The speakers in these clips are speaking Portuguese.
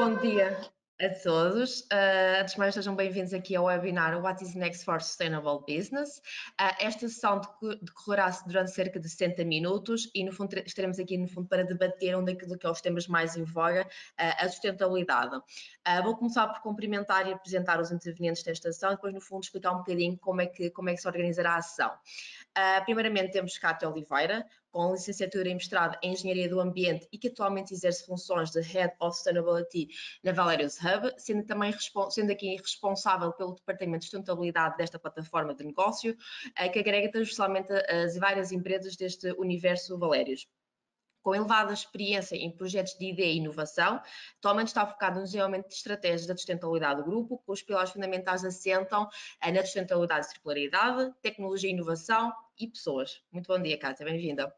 bom dia a todos. Antes de mais, sejam bem-vindos aqui ao webinar What is Next for Sustainable Business. Esta sessão decorrerá durante cerca de 60 minutos e, no fundo, estaremos aqui, no fundo, para debater um daquilo que é os temas mais em voga, a sustentabilidade. Vou começar por cumprimentar e apresentar os intervenientes desta sessão, depois, no fundo, explicar um bocadinho como é que se organizará a sessão. Primeiramente temos Cátia Oliveira, com licenciatura e mestrado em Engenharia do Ambiente e que atualmente exerce funções de Head of Sustainability na Valerius Hub, sendo aqui responsável pelo Departamento de Sustentabilidade desta plataforma de negócio, que agrega transversalmente as várias empresas deste universo Valerius. Com elevada experiência em projetos de ideia e inovação, atualmente está focado no desenvolvimento de estratégias da sustentabilidade do grupo, cujos pilares fundamentais assentam na sustentabilidade e circularidade, tecnologia e inovação e pessoas. Muito bom dia, Cátia, bem-vinda.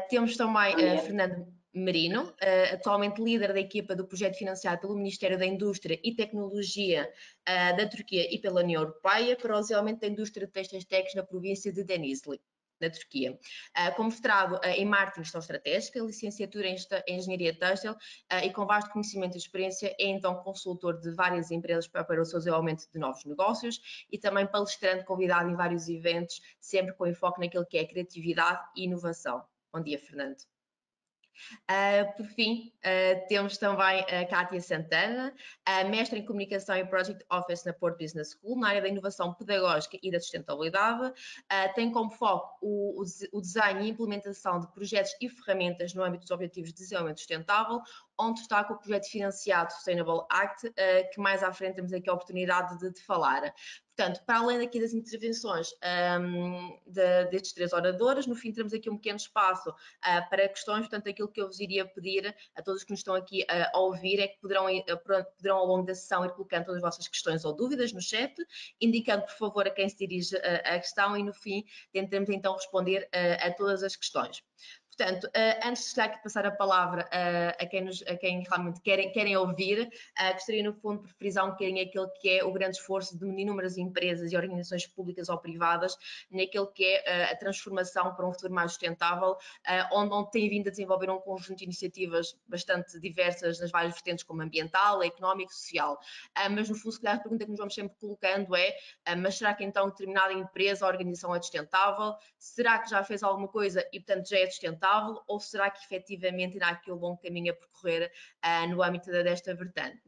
Temos também Fernando Merino, atualmente líder da equipa do projeto financiado pelo Ministério da Indústria e Tecnologia da Turquia e pela União Europeia para o desenvolvimento da indústria de textos técnicos na província de Denizli, na Turquia. Como mestrado em Marketing e Gestão Estratégica, licenciatura em Engenharia Têxtil e com vasto conhecimento e experiência, é então consultor de várias empresas para o seu desenvolvimento de novos negócios e também palestrante convidado em vários eventos, sempre com enfoque naquilo que é criatividade e inovação. Bom dia, Fernando. Por fim, temos também a Cátia Santana, mestre em Comunicação e Project Office na Porto Business School, na área da inovação pedagógica e da sustentabilidade. Tem como foco o desenho e implementação de projetos e ferramentas no âmbito dos Objetivos de Desenvolvimento Sustentável, onde destaca o projeto financiado Sustainable Act, que mais à frente temos aqui a oportunidade de falar. Portanto, para além daqui das intervenções destes três oradores, no fim teremos aqui um pequeno espaço para questões. Portanto, aquilo que eu vos iria pedir a todos que nos estão aqui a ouvir é que poderão ao longo da sessão ir colocando todas as vossas questões ou dúvidas no chat, indicando, por favor, a quem se dirige a questão e, no fim, tentaremos então responder a todas as questões. Portanto, antes de aqui passar a palavra a quem realmente querem ouvir, gostaria, no fundo, de frisar um bocadinho aquilo que é o grande esforço de inúmeras empresas e organizações públicas ou privadas naquilo que é a transformação para um futuro mais sustentável, onde tem vindo a desenvolver um conjunto de iniciativas bastante diversas nas várias vertentes, como ambiental, económico e social. Mas, no fundo, se calhar, a pergunta que nos vamos sempre colocando é, mas será que então determinada empresa ou organização é sustentável? Será que já fez alguma coisa e, portanto, já é sustentável? Ou será que efetivamente irá aqui um bom caminho a percorrer no âmbito desta vertente?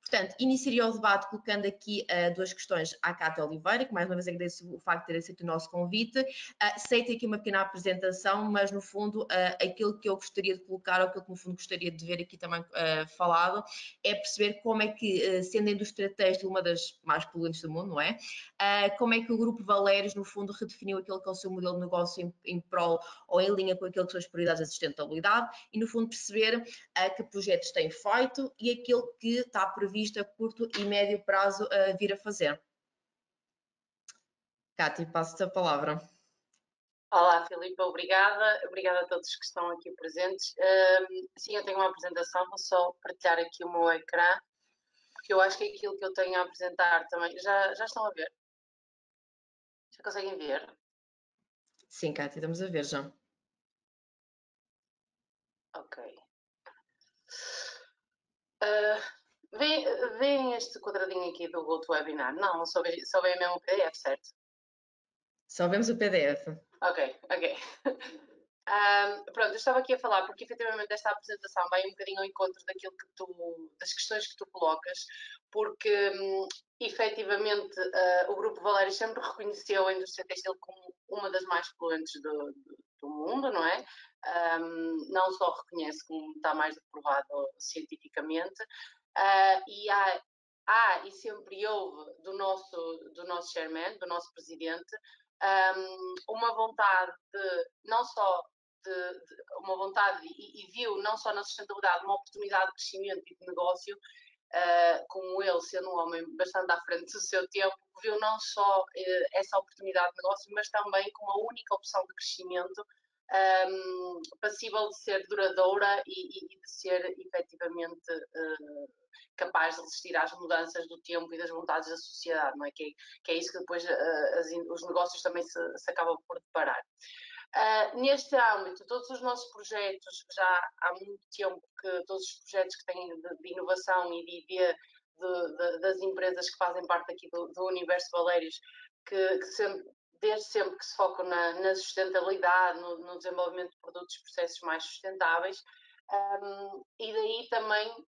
Portanto, iniciaria o debate colocando aqui duas questões à Cátia Oliveira, que mais uma vez agradeço o facto de ter aceito o nosso convite. Sei ter aqui uma pequena apresentação, mas no fundo aquilo que eu gostaria de colocar, ou aquilo que no fundo gostaria de ver aqui também falado, é perceber como é que, sendo a indústria têxtil uma das mais poluentes do mundo, não é? Como é que o Grupo Valerius, no fundo, redefiniu aquilo que é o seu modelo de negócio em prol ou em linha com aquilo que são as prioridades da sustentabilidade e, no fundo, perceber que projetos têm feito e aquilo que está previsto a curto e médio prazo a vir a fazer. Cátia, passo-te a palavra. Olá, Filipe, obrigada a todos que estão aqui presentes. Sim, eu tenho uma apresentação, vou só partilhar aqui o meu ecrã, porque eu acho que aquilo que eu tenho a apresentar também... Já estão a ver? Já conseguem ver? Sim, Cátia, estamos a ver já. Ok. Vêem este quadradinho aqui do GoToWebinar? Não, só vêem mesmo o PDF, certo? Só vemos o PDF. Ok. Pronto, eu estava aqui a falar porque efetivamente esta apresentação vai um bocadinho ao encontro daquilo das questões que tu colocas, porque efetivamente o Grupo Valério sempre reconheceu a indústria têxtil como uma das mais poluentes do mundo, não é? Não só reconhece, como está mais provado cientificamente, e e sempre houve do nosso chairman, do nosso presidente, uma vontade de não só uma vontade e viu não só na sustentabilidade uma oportunidade de crescimento e de negócio, como ele, sendo um homem bastante à frente do seu tempo, viu não só essa oportunidade de negócio, mas também como a única opção de crescimento passível de ser duradoura e de ser efetivamente capaz de resistir às mudanças do tempo e das vontades da sociedade, não é? Que é isso que depois os negócios também se acabam por deparar. Neste âmbito, todos os nossos projetos, já há muito tempo que todos os projetos que têm de inovação e de ID das empresas que fazem parte aqui do Universo Valérios, que desde sempre que se focam na sustentabilidade, no desenvolvimento de produtos e processos mais sustentáveis, e daí também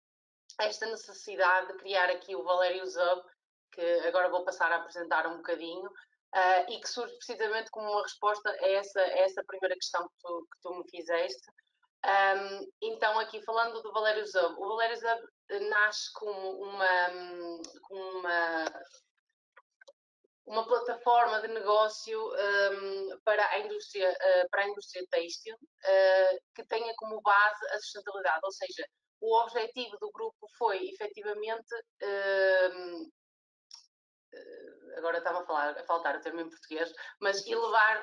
esta necessidade de criar aqui o Valérios Hub, que agora vou passar a apresentar um bocadinho, e que surge precisamente como uma resposta a essa primeira questão que tu me fizeste. Então, aqui falando do Valérios Hub, o Valérios Hub nasce como uma plataforma de negócio para a indústria têxtil, que tenha como base a sustentabilidade, ou seja, o objetivo do grupo foi efetivamente agora estava a faltar o termo em português, mas levar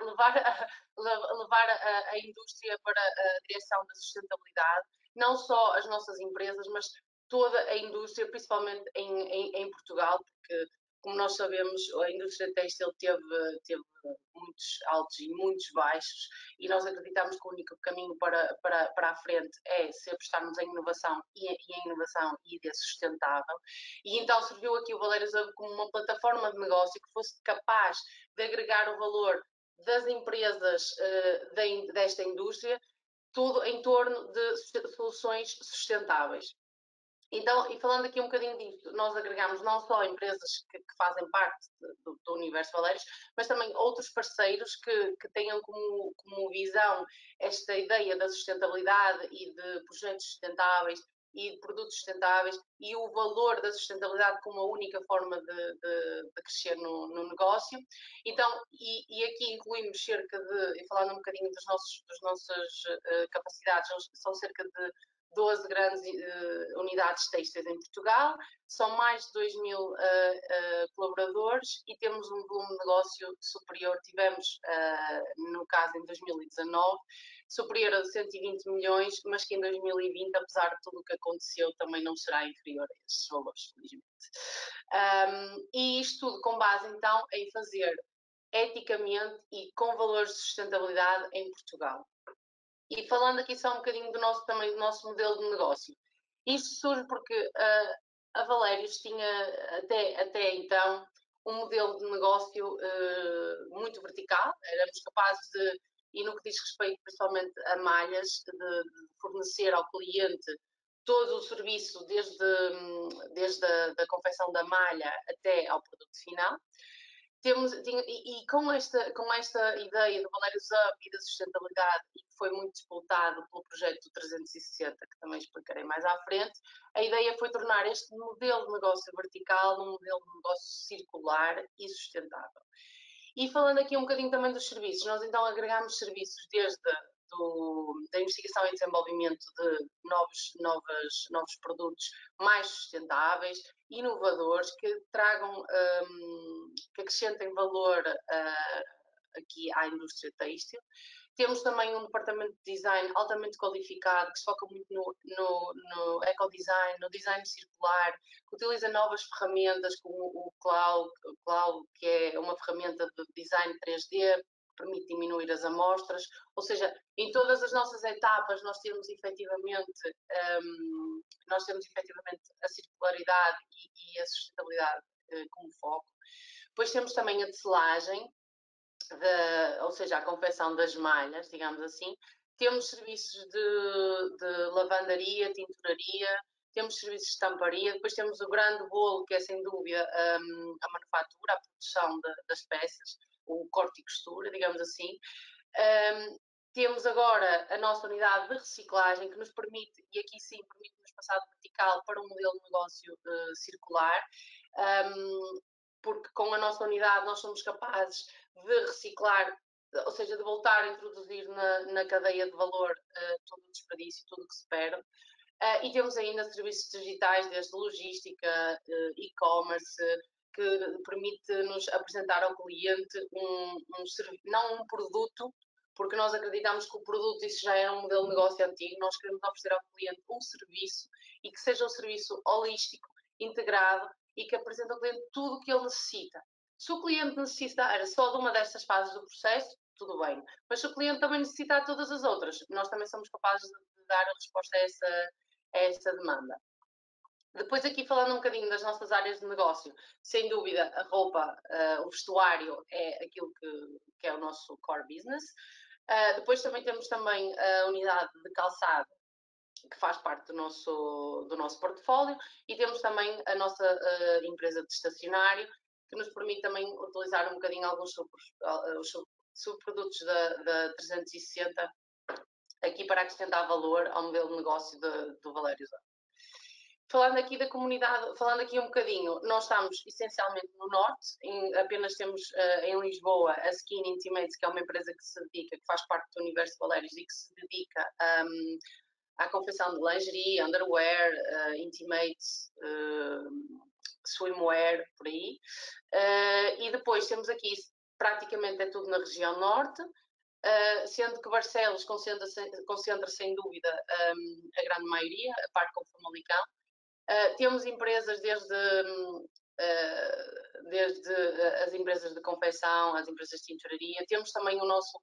a indústria para a direção da sustentabilidade, não só as nossas empresas, mas toda a indústria, principalmente em Portugal, porque, como nós sabemos, a indústria têxtil teve muitos altos e muitos baixos, e nós acreditamos que o único caminho para a frente é se apostarmos em inovação e em inovação e de sustentável. E então serviu aqui o Valérios Hub como uma plataforma de negócio que fosse capaz de agregar o valor das empresas desta indústria, tudo em torno de soluções sustentáveis. Então, e falando aqui um bocadinho disto, nós agregamos não só empresas que fazem parte do Universo Valérios, mas também outros parceiros que tenham como visão esta ideia da sustentabilidade e de projetos sustentáveis e de produtos sustentáveis e o valor da sustentabilidade como a única forma de crescer no negócio. Então, e aqui incluímos cerca de, e falando um bocadinho das nossas capacidades, são cerca de 12 grandes unidades têxteis em Portugal, são mais de 2.000 colaboradores e temos um volume de negócio superior, tivemos, no caso em 2019, superior a 120 milhões, mas que em 2020, apesar de tudo o que aconteceu, também não será inferior a esses valores, felizmente. E isto tudo com base, então, em fazer eticamente e com valores de sustentabilidade em Portugal. E falando aqui só um bocadinho também do nosso modelo de negócio. Isto surge porque a Valérios tinha até então um modelo de negócio muito vertical, éramos capazes de, e no que diz respeito principalmente a malhas, de fornecer ao cliente todo o serviço, desde a confecção da malha até ao produto final. Com esta ideia do Valérios Hub e da sustentabilidade, e que foi muito disputado pelo projeto 360, que também explicarei mais à frente, a ideia foi tornar este modelo de negócio vertical um modelo de negócio circular e sustentável. E falando aqui um bocadinho também dos serviços, nós então agregamos serviços desde da investigação e desenvolvimento de novos produtos mais sustentáveis, inovadores, que tragam, que acrescentem valor aqui à indústria têxtil. Temos também um departamento de design altamente qualificado, que se foca muito no ecodesign, no design circular, que utiliza novas ferramentas como o Cloud, que é uma ferramenta de design 3D, permite diminuir as amostras, ou seja, em todas as nossas etapas nós temos efetivamente a circularidade e a sustentabilidade como foco. Depois temos também a tecelagem, ou seja, a confecção das malhas, digamos assim. Temos serviços de lavandaria, tinturaria, temos serviços de estamparia, depois temos o grande bolo, que é sem dúvida a manufatura, a produção das peças, o corte e costura, digamos assim. Temos agora a nossa unidade de reciclagem, que nos permite, e aqui sim, permite-nos passar de vertical para um modelo de negócio circular, porque com a nossa unidade nós somos capazes de reciclar, ou seja, de voltar a introduzir na cadeia de valor todo o desperdício, tudo o que se perde. E temos ainda serviços digitais, desde logística, e-commerce, que permite-nos apresentar ao cliente não um produto, porque nós acreditamos que o produto, isso já era um modelo de negócio antigo, nós queremos oferecer ao cliente um serviço e que seja um serviço holístico, integrado e que apresente ao cliente tudo o que ele necessita. Se o cliente necessitar só de uma destas fases do processo, tudo bem. Mas se o cliente também necessitar de todas as outras, nós também somos capazes de dar a resposta a essa demanda. Depois aqui falando um bocadinho das nossas áreas de negócio, sem dúvida a roupa, o vestuário é aquilo que é o nosso core business. Depois também temos também a unidade de calçado, que faz parte do nosso portfólio, e temos também a nossa empresa de estacionário, que nos permite também utilizar um bocadinho alguns subprodutos da 360 aqui para acrescentar valor ao modelo de negócio do Valério Zé. Falando aqui da comunidade, falando aqui um bocadinho, nós estamos essencialmente no norte, apenas temos em Lisboa a Skin Intimates, que é uma empresa que se dedica, que faz parte do universo Valérios e que se dedica à confecção de lingerie, underwear, intimates, swimwear, por aí. E depois temos aqui, praticamente é tudo na região norte, sendo que Barcelos concentra sem dúvida a grande maioria, a parte com Famalicão. Temos empresas desde as empresas de confecção, as empresas de tinturaria. Temos também o nosso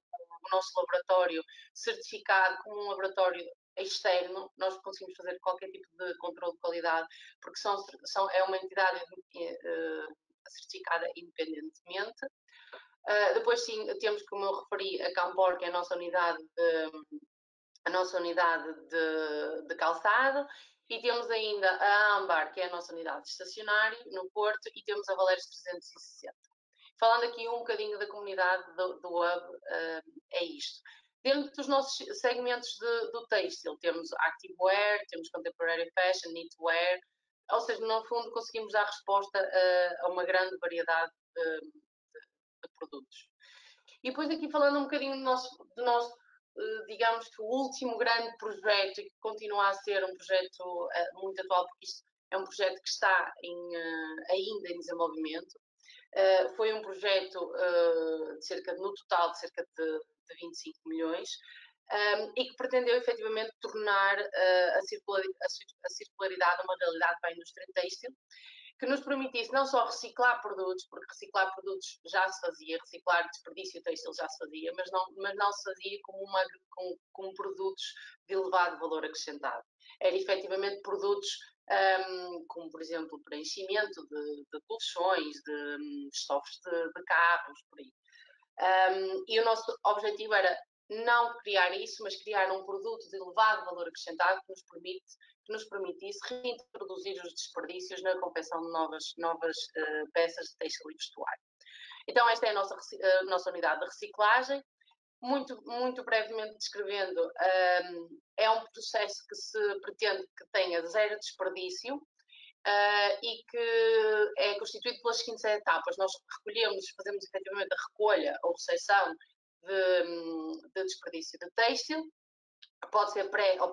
laboratório certificado como um laboratório externo. Nós conseguimos fazer qualquer tipo de controle de qualidade, porque é uma entidade certificada independentemente. Depois sim, temos, como eu referi, a Campor, que é a nossa unidade de calçado, e temos ainda a Ambar, que é a nossa unidade de estacionário no Porto, e temos a Valérios 360. Falando aqui um bocadinho da comunidade do Hub, é isto. Dentro dos nossos segmentos do têxtil, temos activewear, temos contemporary fashion, knitwear, ou seja, no fundo conseguimos dar resposta a uma grande variedade de produtos. E depois aqui falando um bocadinho do nosso digamos que o último grande projeto, e que continua a ser um projeto muito atual, porque isto é um projeto que está ainda em desenvolvimento, foi um projeto no total de cerca de 25 milhões, e que pretendeu efetivamente tornar a circularidade uma realidade para a indústria têxtil, que nos permitisse não só reciclar produtos, porque reciclar produtos já se fazia, reciclar desperdício têxtil já se fazia, mas não se fazia como produtos de elevado valor acrescentado. Era efetivamente produtos como, por exemplo, preenchimento de colchões, de estofos de carros, por aí. E o nosso objetivo era não criar isso, mas criar um produto de elevado valor acrescentado que nos permitisse reintroduzir os desperdícios na confecção de novas peças de têxtil e vestuário. Então, esta é a nossa unidade de reciclagem. Muito brevemente descrevendo, é um processo que se pretende que tenha zero desperdício e que é constituído pelas seguintes etapas. Nós fazemos efetivamente a recolha ou recepção de desperdício de têxtil, pode ser pré ou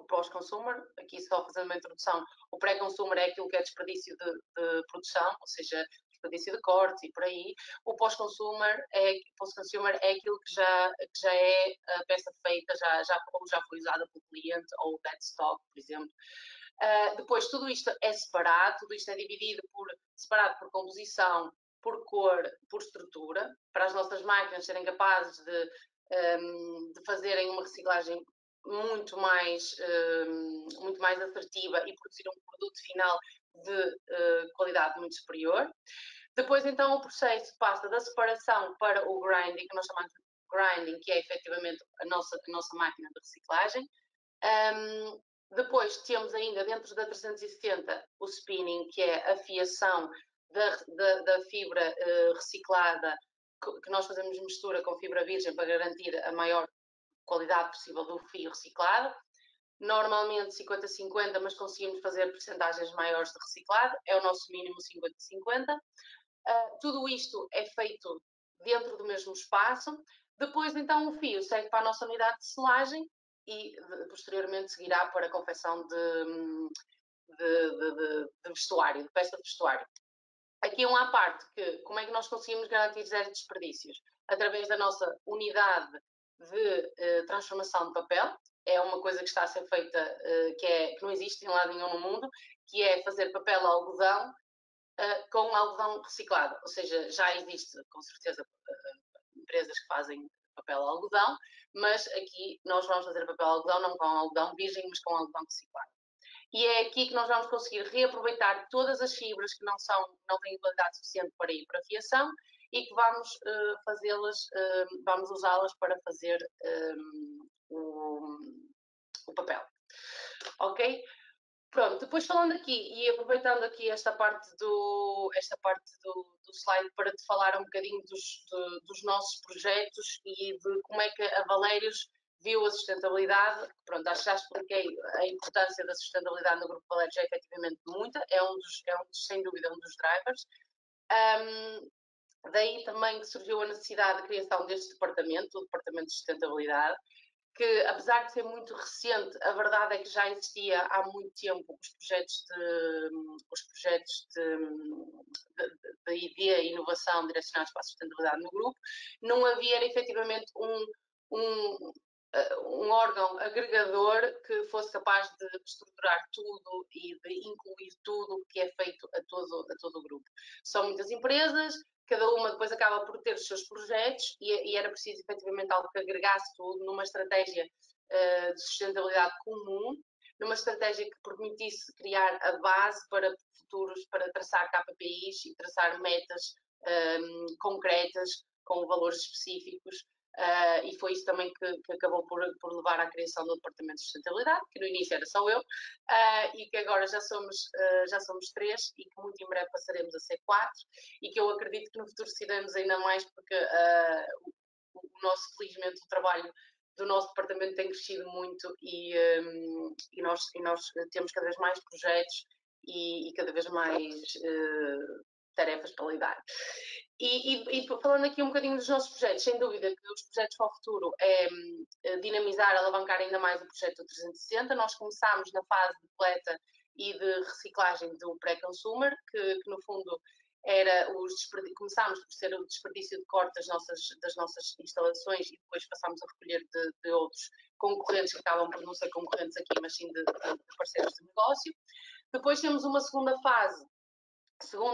pós-consumer. Aqui só fazendo uma introdução, o pré-consumer é aquilo que é desperdício de produção, ou seja, desperdício de cortes e por aí. O pós-consumer é aquilo que já é a peça feita, já foi usada pelo cliente, ou dead stock, por exemplo. Depois tudo isto é separado, tudo isto é dividido separado por composição, por cor, por estrutura, para as nossas máquinas serem capazes de fazerem uma reciclagem muito mais assertiva e produzir um produto final de qualidade muito superior. Depois, então, o processo passa da separação para o grinding, que nós chamamos de grinding, que é efetivamente a nossa máquina de reciclagem. Depois temos ainda dentro da 370 o spinning, que é a fiação da fibra reciclada, que nós fazemos mistura com fibra virgem para garantir a maior qualidade possível do fio reciclado. Normalmente 50-50, mas conseguimos fazer percentagens maiores de reciclado, é o nosso mínimo 50-50. Tudo isto é feito dentro do mesmo espaço. Depois, então, o fio segue para a nossa unidade de selagem e posteriormente seguirá para a confecção de vestuário, de peça de vestuário. Aqui é uma parte que, como é que nós conseguimos garantir zero desperdícios? Através da nossa unidade de transformação de papel. É uma coisa que está a ser feita, que não existe em lado nenhum no mundo, que é fazer papel algodão com algodão reciclado. Ou seja, já existe, com certeza, empresas que fazem papel algodão, mas aqui nós vamos fazer papel algodão não com algodão virgem, mas com algodão reciclado. E é aqui que nós vamos conseguir reaproveitar todas as fibras que não têm qualidade suficiente para ir para a fiação e que vamos vamos usá-las para fazer o papel. Ok? Pronto, depois falando aqui e aproveitando aqui esta parte do slide para te falar um bocadinho dos nossos projetos e de como é que a Valérios viu a sustentabilidade. Pronto, acho que já expliquei a importância da sustentabilidade no Grupo Valérios, é efetivamente muita, sem dúvida, um dos drivers. Daí também que surgiu a necessidade de criação deste departamento, o Departamento de Sustentabilidade, que apesar de ser muito recente, a verdade é que já existia há muito tempo os projetos de ID e inovação direcionados para a sustentabilidade no grupo. Não havia efetivamente um órgão agregador que fosse capaz de estruturar tudo e de incluir tudo o que é feito a todo o grupo. São muitas empresas, cada uma depois acaba por ter os seus projetos e era preciso efetivamente algo que agregasse tudo numa estratégia de sustentabilidade comum, numa estratégia que permitisse criar a base para futuros, para traçar KPIs e traçar metas concretas com valores específicos. E foi isso também que acabou por levar à criação do Departamento de Sustentabilidade, que no início era só eu, e que agora já somos 3 e que muito em breve passaremos a ser 4 e que eu acredito que no futuro seremos ainda mais porque felizmente o trabalho do nosso departamento tem crescido muito e nós temos cada vez mais projetos e cada vez mais tarefas para lidar. E falando aqui um bocadinho dos nossos projetos, sem dúvida que os projetos para o futuro é dinamizar, alavancar ainda mais o projeto 360. Nós começámos na fase de coleta e de reciclagem do pré-consumer, que no fundo começámos por ser o desperdício de corte das nossas instalações e depois passámos a recolher de outros concorrentes que acabam por não ser concorrentes aqui, mas sim de parceiros de negócio. Depois temos uma segunda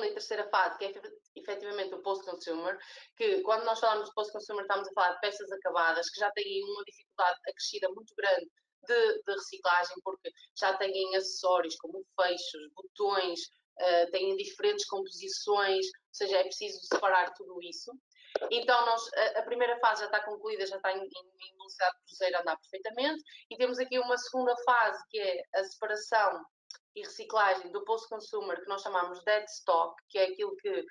e terceira fase, que é efetivamente o post-consumer, que quando nós falamos de post-consumer estamos a falar de peças acabadas que já têm uma dificuldade acrescida muito grande de reciclagem, porque já têm acessórios como fechos, botões, têm diferentes composições, ou seja, é preciso separar tudo isso. Então, a primeira fase já está concluída, já está em velocidade cruzeiro a andar perfeitamente, e temos aqui uma segunda fase, que é a separação e reciclagem do post-consumer, que nós chamamos dead stock, que é aquilo que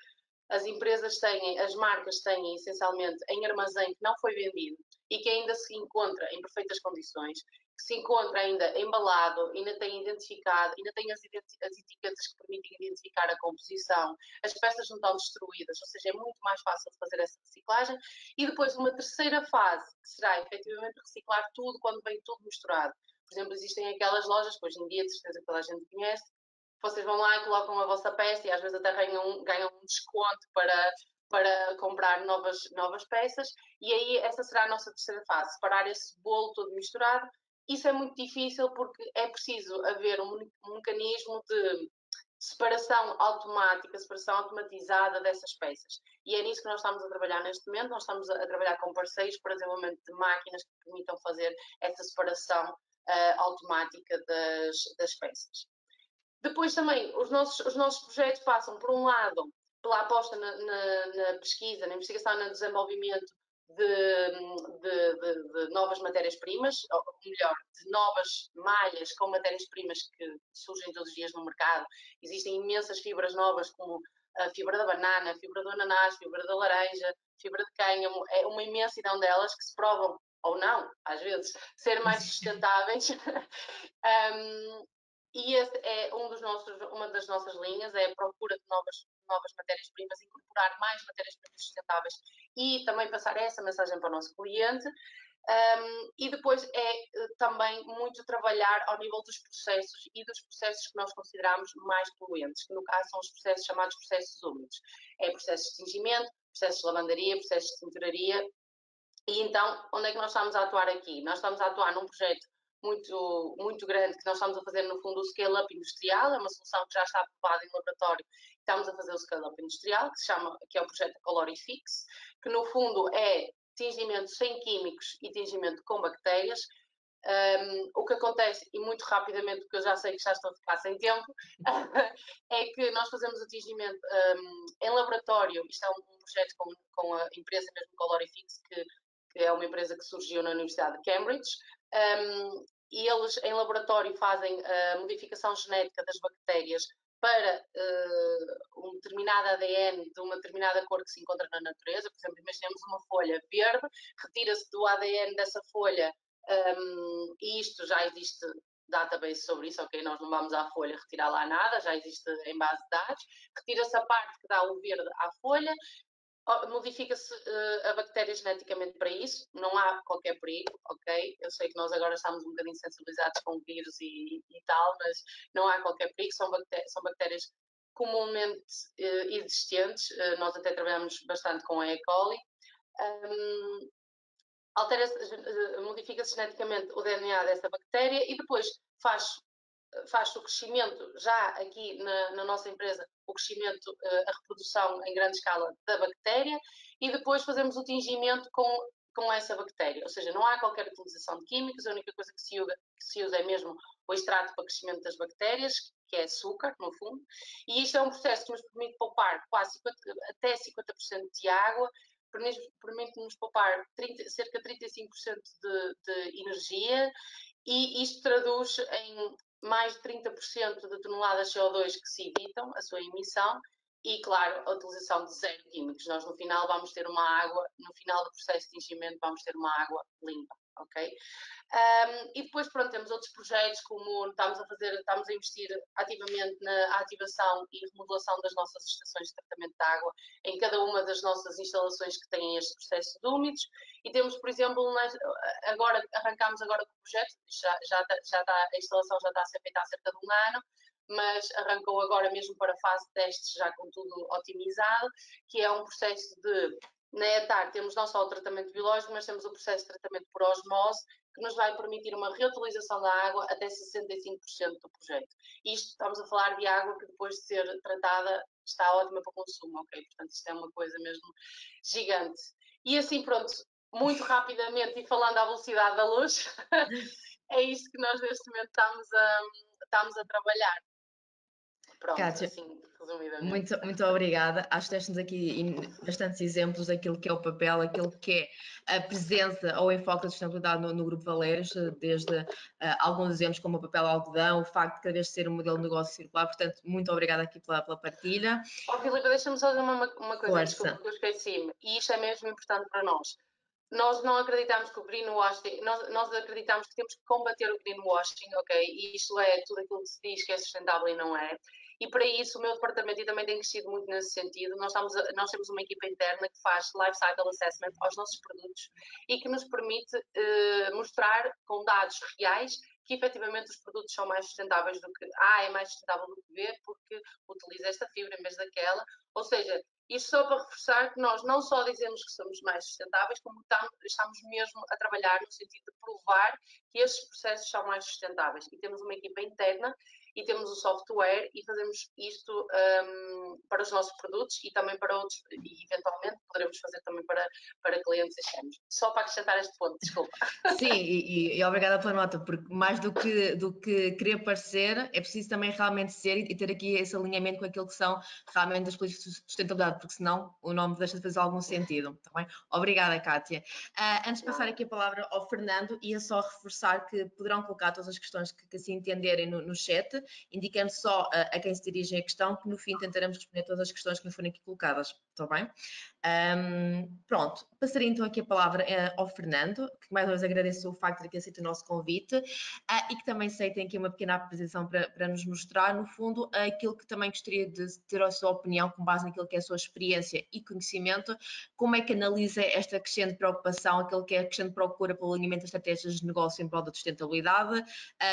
as empresas têm, as marcas têm essencialmente em armazém que não foi vendido e que ainda se encontra em perfeitas condições, que se encontra ainda embalado, ainda tem identificado, ainda tem as etiquetas que permitem identificar a composição, as peças não estão destruídas, ou seja, é muito mais fácil de fazer essa reciclagem. E depois uma terceira fase, que será efetivamente reciclar tudo quando vem tudo misturado. Por exemplo, existem aquelas lojas que hoje em dia, de certeza que toda a gente conhece, vocês vão lá e colocam a vossa peça e às vezes até ganham um desconto para comprar novas peças, e aí essa será a nossa terceira fase, separar esse bolo todo misturado. Isso é muito difícil porque é preciso haver um mecanismo de separação automática, separação automatizada dessas peças. E é nisso que nós estamos a trabalhar neste momento. Nós estamos a trabalhar com parceiros para desenvolvimento de máquinas que permitam fazer essa separação automática das peças. Depois também, os nossos projetos passam, por um lado, pela aposta na pesquisa, na investigação e no desenvolvimento de novas matérias-primas, ou melhor, de novas malhas com matérias-primas que surgem todos os dias no mercado. Existem imensas fibras novas, como a fibra da banana, a fibra do ananás, a fibra da laranja, a fibra de cânhamo, é uma imensidão delas que se provam, ou não, às vezes, ser mais sustentáveis. E esse é uma das nossas linhas, é a procura de novas matérias-primas, incorporar mais matérias-primas sustentáveis e também passar essa mensagem para o nosso cliente. E depois também muito trabalhar ao nível dos processos e dos processos que nós consideramos mais poluentes, que no caso são os processos chamados processos úmidos. É processos de tingimento, processos de lavandaria, processos de tinturaria. E então, onde é que nós estamos a atuar aqui? Nós estamos a atuar num projeto muito grande que nós estamos a fazer, no fundo, o scale-up industrial. É uma solução que já está aprovada em laboratório. Estamos a fazer o scale-up industrial, que é o projeto Colorifix, que no fundo é tingimento sem químicos e tingimento com bactérias. O que acontece, e muito rapidamente, porque eu já sei que já estou a ficar sem tempo, é que nós fazemos o tingimento em laboratório. Isto é um projeto com a empresa mesmo Colorifix, que é uma empresa que surgiu na Universidade de Cambridge, e eles em laboratório fazem a modificação genética das bactérias para um determinado ADN de uma determinada cor que se encontra na natureza. Por exemplo, imaginemos uma folha verde, retira-se do ADN dessa folha, e isto já existe database sobre isso, ok? Nós não vamos à folha retirar lá nada, já existe em base de dados. Retira-se a parte que dá o verde à folha, modifica-se a bactéria geneticamente para isso, não há qualquer perigo, ok? Eu sei que nós agora estamos um bocadinho sensibilizados com vírus e tal, mas não há qualquer perigo, são bactérias comumente existentes. Nós até trabalhamos bastante com a E. coli. Modifica-se geneticamente o DNA dessa bactéria e depois faz o crescimento, já aqui na nossa empresa, o crescimento, a reprodução em grande escala da bactéria, e depois fazemos o tingimento com essa bactéria. Ou seja, não há qualquer utilização de químicos, a única coisa que se usa é mesmo o extrato para crescimento das bactérias, que é açúcar, no fundo, e isto é um processo que nos permite poupar até 50% de água, permite-nos poupar cerca de 35% de energia, e isto traduz em mais de 30% de toneladas de CO2 que se evitam a sua emissão e, claro, a utilização de zero químicos. Nós, no final, vamos ter uma água, no final do processo de tingimento, vamos ter uma água limpa, ok? E depois, pronto, temos outros projetos, como estamos a investir ativamente na ativação e remodelação das nossas estações de tratamento de água em cada uma das nossas instalações que têm este processo de úmidos. E temos, por exemplo, arrancámos agora com o projeto, a instalação já está a ser feita há cerca de um ano, mas arrancou agora mesmo para a fase de testes, já com tudo otimizado, que é um processo de, na ETAC temos não só o tratamento biológico, mas temos o processo de tratamento por osmose, que nos vai permitir uma reutilização da água até 65% do projeto. Isto, estamos a falar de água que depois de ser tratada está ótima para consumo, ok? Portanto, isto é uma coisa mesmo gigante. E assim, pronto, muito rapidamente e falando à velocidade da luz, é isto que nós neste momento estamos a trabalhar. Pronto, Kátia, assim, resumidamente. muito obrigada. Acho que deste-nos aqui bastantes exemplos daquilo que é o papel, aquilo que é a presença ou o enfoque da sustentabilidade no Grupo Valérios, desde alguns exemplos como o papel algodão, o facto de cada vez ser um modelo de negócio circular. Portanto, muito obrigada aqui pela partilha. Filipe, deixa-me só dizer uma coisa, Força. Desculpa, que eu esqueci-me, e isto é mesmo importante para nós. Nós não acreditamos que o greenwashing, nós acreditamos que temos que combater o greenwashing, ok? E isto é tudo aquilo que se diz que é sustentável e não é. E para isso o meu departamento, e também tem crescido muito nesse sentido, nós temos uma equipa interna que faz life cycle assessment aos nossos produtos e que nos permite mostrar com dados reais que efetivamente os produtos são mais sustentáveis do que A é mais sustentável do que B porque utiliza esta fibra em vez daquela. Ou seja, isto só para reforçar que nós não só dizemos que somos mais sustentáveis, como estamos mesmo a trabalhar no sentido de provar que estes processos são mais sustentáveis. E temos uma equipa interna e temos o software e fazemos isto para os nossos produtos e também para outros, e eventualmente poderemos fazer também para clientes externos. Só para acrescentar este ponto, desculpa. Sim, e obrigada pela nota, porque mais do que querer parecer, é preciso também realmente ser e ter aqui esse alinhamento com aquilo que são realmente as políticas de sustentabilidade, porque senão o nome deixa de fazer algum sentido. Tá bem? Obrigada, Kátia. Antes de passar aqui a palavra ao Fernando, ia só reforçar que poderão colocar todas as questões que assim entenderem no chat, indicando só a quem se dirige a questão, que no fim tentaremos responder todas as questões que nos forem aqui colocadas. Está bem? Pronto, passaria então aqui a palavra ao Fernando, que mais uma vez agradeço o facto de que aceite o nosso convite e que também aceitem aqui uma pequena apresentação para nos mostrar, no fundo, aquilo que também gostaria de ter a sua opinião, com base naquilo que é a sua experiência e conhecimento, como é que analisa esta crescente preocupação, aquilo que é a crescente procura pelo alinhamento das estratégias de negócio em prol da sustentabilidade.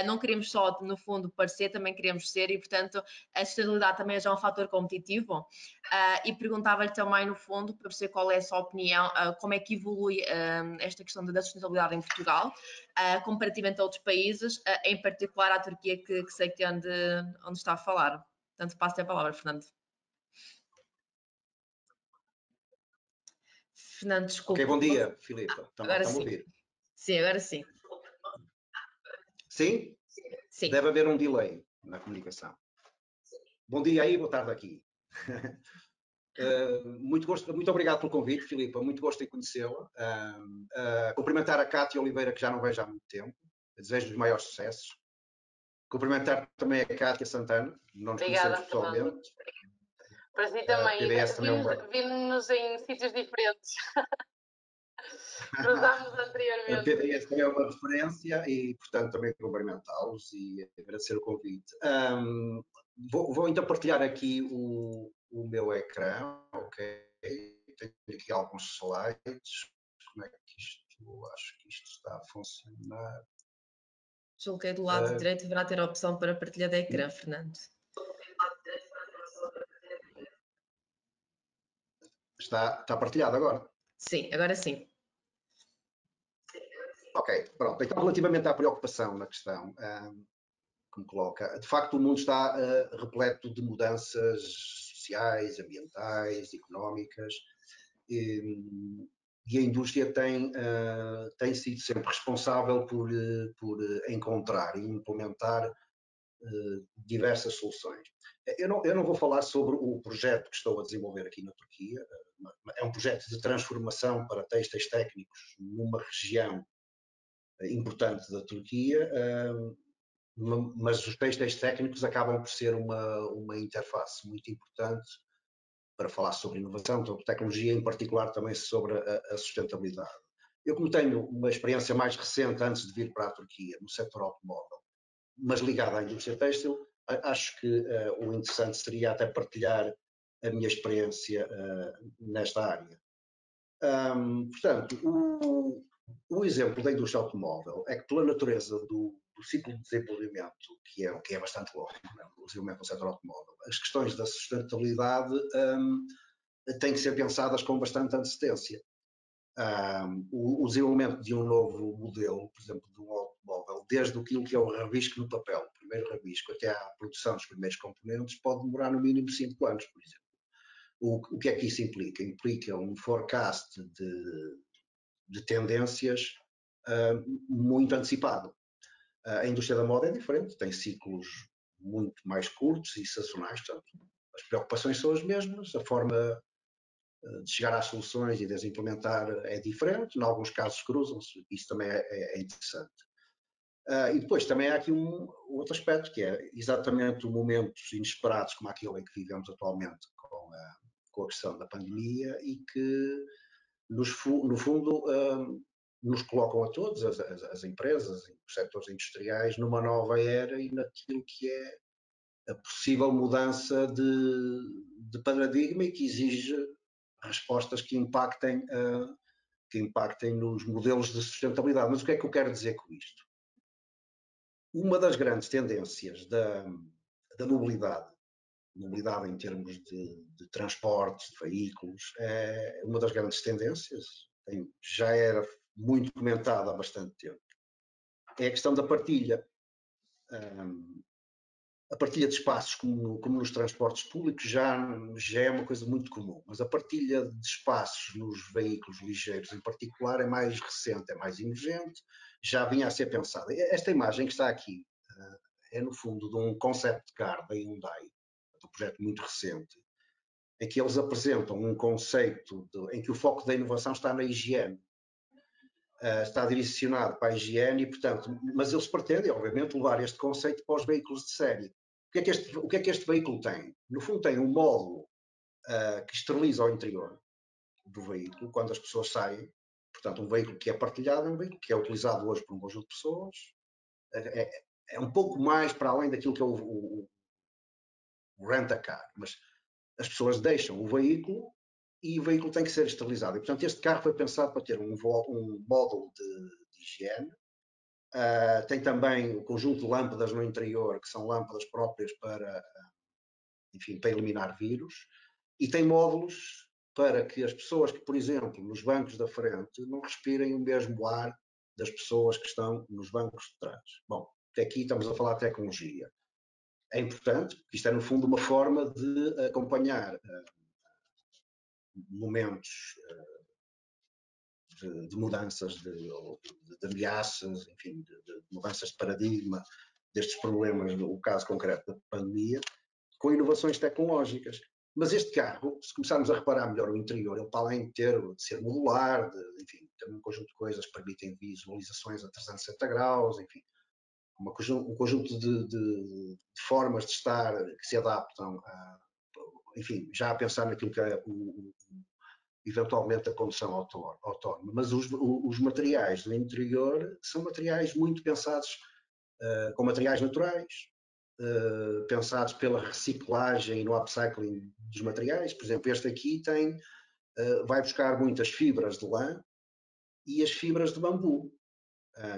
Não queremos só, no fundo, parecer, também queremos ser e, portanto, a sustentabilidade também é já um fator competitivo. E perguntava-lhe também, no fundo, para perceber qual é a sua opinião, como é que evolui esta questão da sustentabilidade em Portugal, comparativamente a outros países, em particular à Turquia, que sei que é onde está a falar. Portanto, passo a palavra, Fernando. Fernando, desculpe. Ok, bom dia, Filipe. Agora Está-me a sim. ouvir? Sim, agora sim. Sim? Sim. Deve haver um delay na comunicação. Bom dia aí, boa tarde aqui. Muito obrigado pelo convite, Filipe. Muito gosto em conhecê-la. Cumprimentar a Cátia Oliveira, que já não vejo há muito tempo. Desejo-lhe os maiores sucessos. Cumprimentar também a Cátia Santana, não nos conhecemos pessoalmente. Para si também. Vimos-nos em sítios diferentes. Cruzámos anteriormente. A PBS também é uma referência e, portanto, também cumprimentá-los e agradecer o convite. Vou então partilhar aqui o meu ecrã, ok? Tenho aqui alguns slides. Como é que isto, acho que isto está a funcionar. Julgo que do lado direito deverá ter a opção para partilha de ecrã, Fernando. Está partilhado agora? Sim, agora sim. Ok, pronto. Então, relativamente à preocupação na questão que me coloca, de facto o mundo está repleto de mudanças sociais, ambientais, económicas, e a indústria tem sido sempre responsável por encontrar e implementar diversas soluções. Eu não vou falar sobre o projeto que estou a desenvolver aqui na Turquia. É um projeto de transformação para têxteis técnicos numa região importante da Turquia, mas os têxteis técnicos acabam por ser uma interface muito importante para falar sobre inovação, sobre tecnologia, em particular também sobre a sustentabilidade. Eu, como tenho uma experiência mais recente antes de vir para a Turquia, no setor automóvel, mas ligada à indústria têxtil, acho que o interessante seria até partilhar a minha experiência nesta área. Portanto, o exemplo da indústria automóvel é que, pela natureza do ciclo de desenvolvimento, que é bastante longo, o desenvolvimento do setor automóvel, as questões da sustentabilidade têm que ser pensadas com bastante antecedência. O desenvolvimento de um novo modelo, por exemplo, de um automóvel, desde aquilo que é o rabisco no papel, o primeiro rabisco, até à produção dos primeiros componentes, pode demorar no mínimo 5 anos, por exemplo. O que é que isso implica? Implica um forecast de tendências muito antecipado. A indústria da moda é diferente, tem ciclos muito mais curtos e sazonais, portanto, as preocupações são as mesmas, a forma de chegar às soluções e de as implementar é diferente, em alguns casos cruzam-se, isso também é interessante. E depois também há aqui um outro aspecto, que é exatamente momentos inesperados como aquele em que vivemos atualmente com a questão da pandemia e que, no fundo, nos colocam a todos, as empresas e os setores industriais, numa nova era e naquilo que é a possível mudança de paradigma e que exige respostas que impactem nos modelos de sustentabilidade. Mas o que é que eu quero dizer com isto? Uma das grandes tendências da mobilidade em termos de transportes, de veículos, é uma das grandes tendências, já era muito comentada há bastante tempo, é a questão da partilha. A partilha de espaços, como nos transportes públicos, já é uma coisa muito comum, mas a partilha de espaços nos veículos ligeiros, em particular, é mais recente, é mais emergente, já vinha a ser pensada. Esta imagem que está aqui é, no fundo, de um concept car da Hyundai, um projeto muito recente, em que eles apresentam um conceito em que o foco da inovação está na higiene. Está direcionado para a higiene e, portanto, mas eles pretendem, obviamente, levar este conceito para os veículos de série. O que é que este veículo tem? No fundo, tem um módulo que esteriliza o interior do veículo quando as pessoas saem. Portanto, um veículo que é partilhado é um veículo que é utilizado hoje por um conjunto de pessoas. É um pouco mais para além daquilo que é o rent-a-car, mas as pessoas deixam o veículo e o veículo tem que ser esterilizado. E, portanto, este carro foi pensado para ter um módulo de higiene. Tem também o conjunto de lâmpadas no interior, que são lâmpadas próprias para eliminar vírus. E tem módulos para que as pessoas que, por exemplo, nos bancos da frente, não respirem o mesmo ar das pessoas que estão nos bancos de trás. Bom, até aqui estamos a falar de tecnologia. É importante, porque isto é, no fundo, uma forma de acompanhar momentos de mudanças, de ameaças, enfim, de mudanças de paradigma, destes problemas, no caso concreto da pandemia, com inovações tecnológicas. Mas este carro, se começarmos a reparar melhor o interior, ele, para além de ser modular, enfim, tem um conjunto de coisas que permitem visualizações a 360 graus, enfim, um conjunto de formas de estar que se adaptam enfim, já a pensar naquilo que é eventualmente a condução autónoma. Mas os materiais do interior são materiais muito pensados com materiais naturais, pensados pela reciclagem e no upcycling dos materiais. Por exemplo, este aqui vai buscar muitas fibras de lã e as fibras de bambu,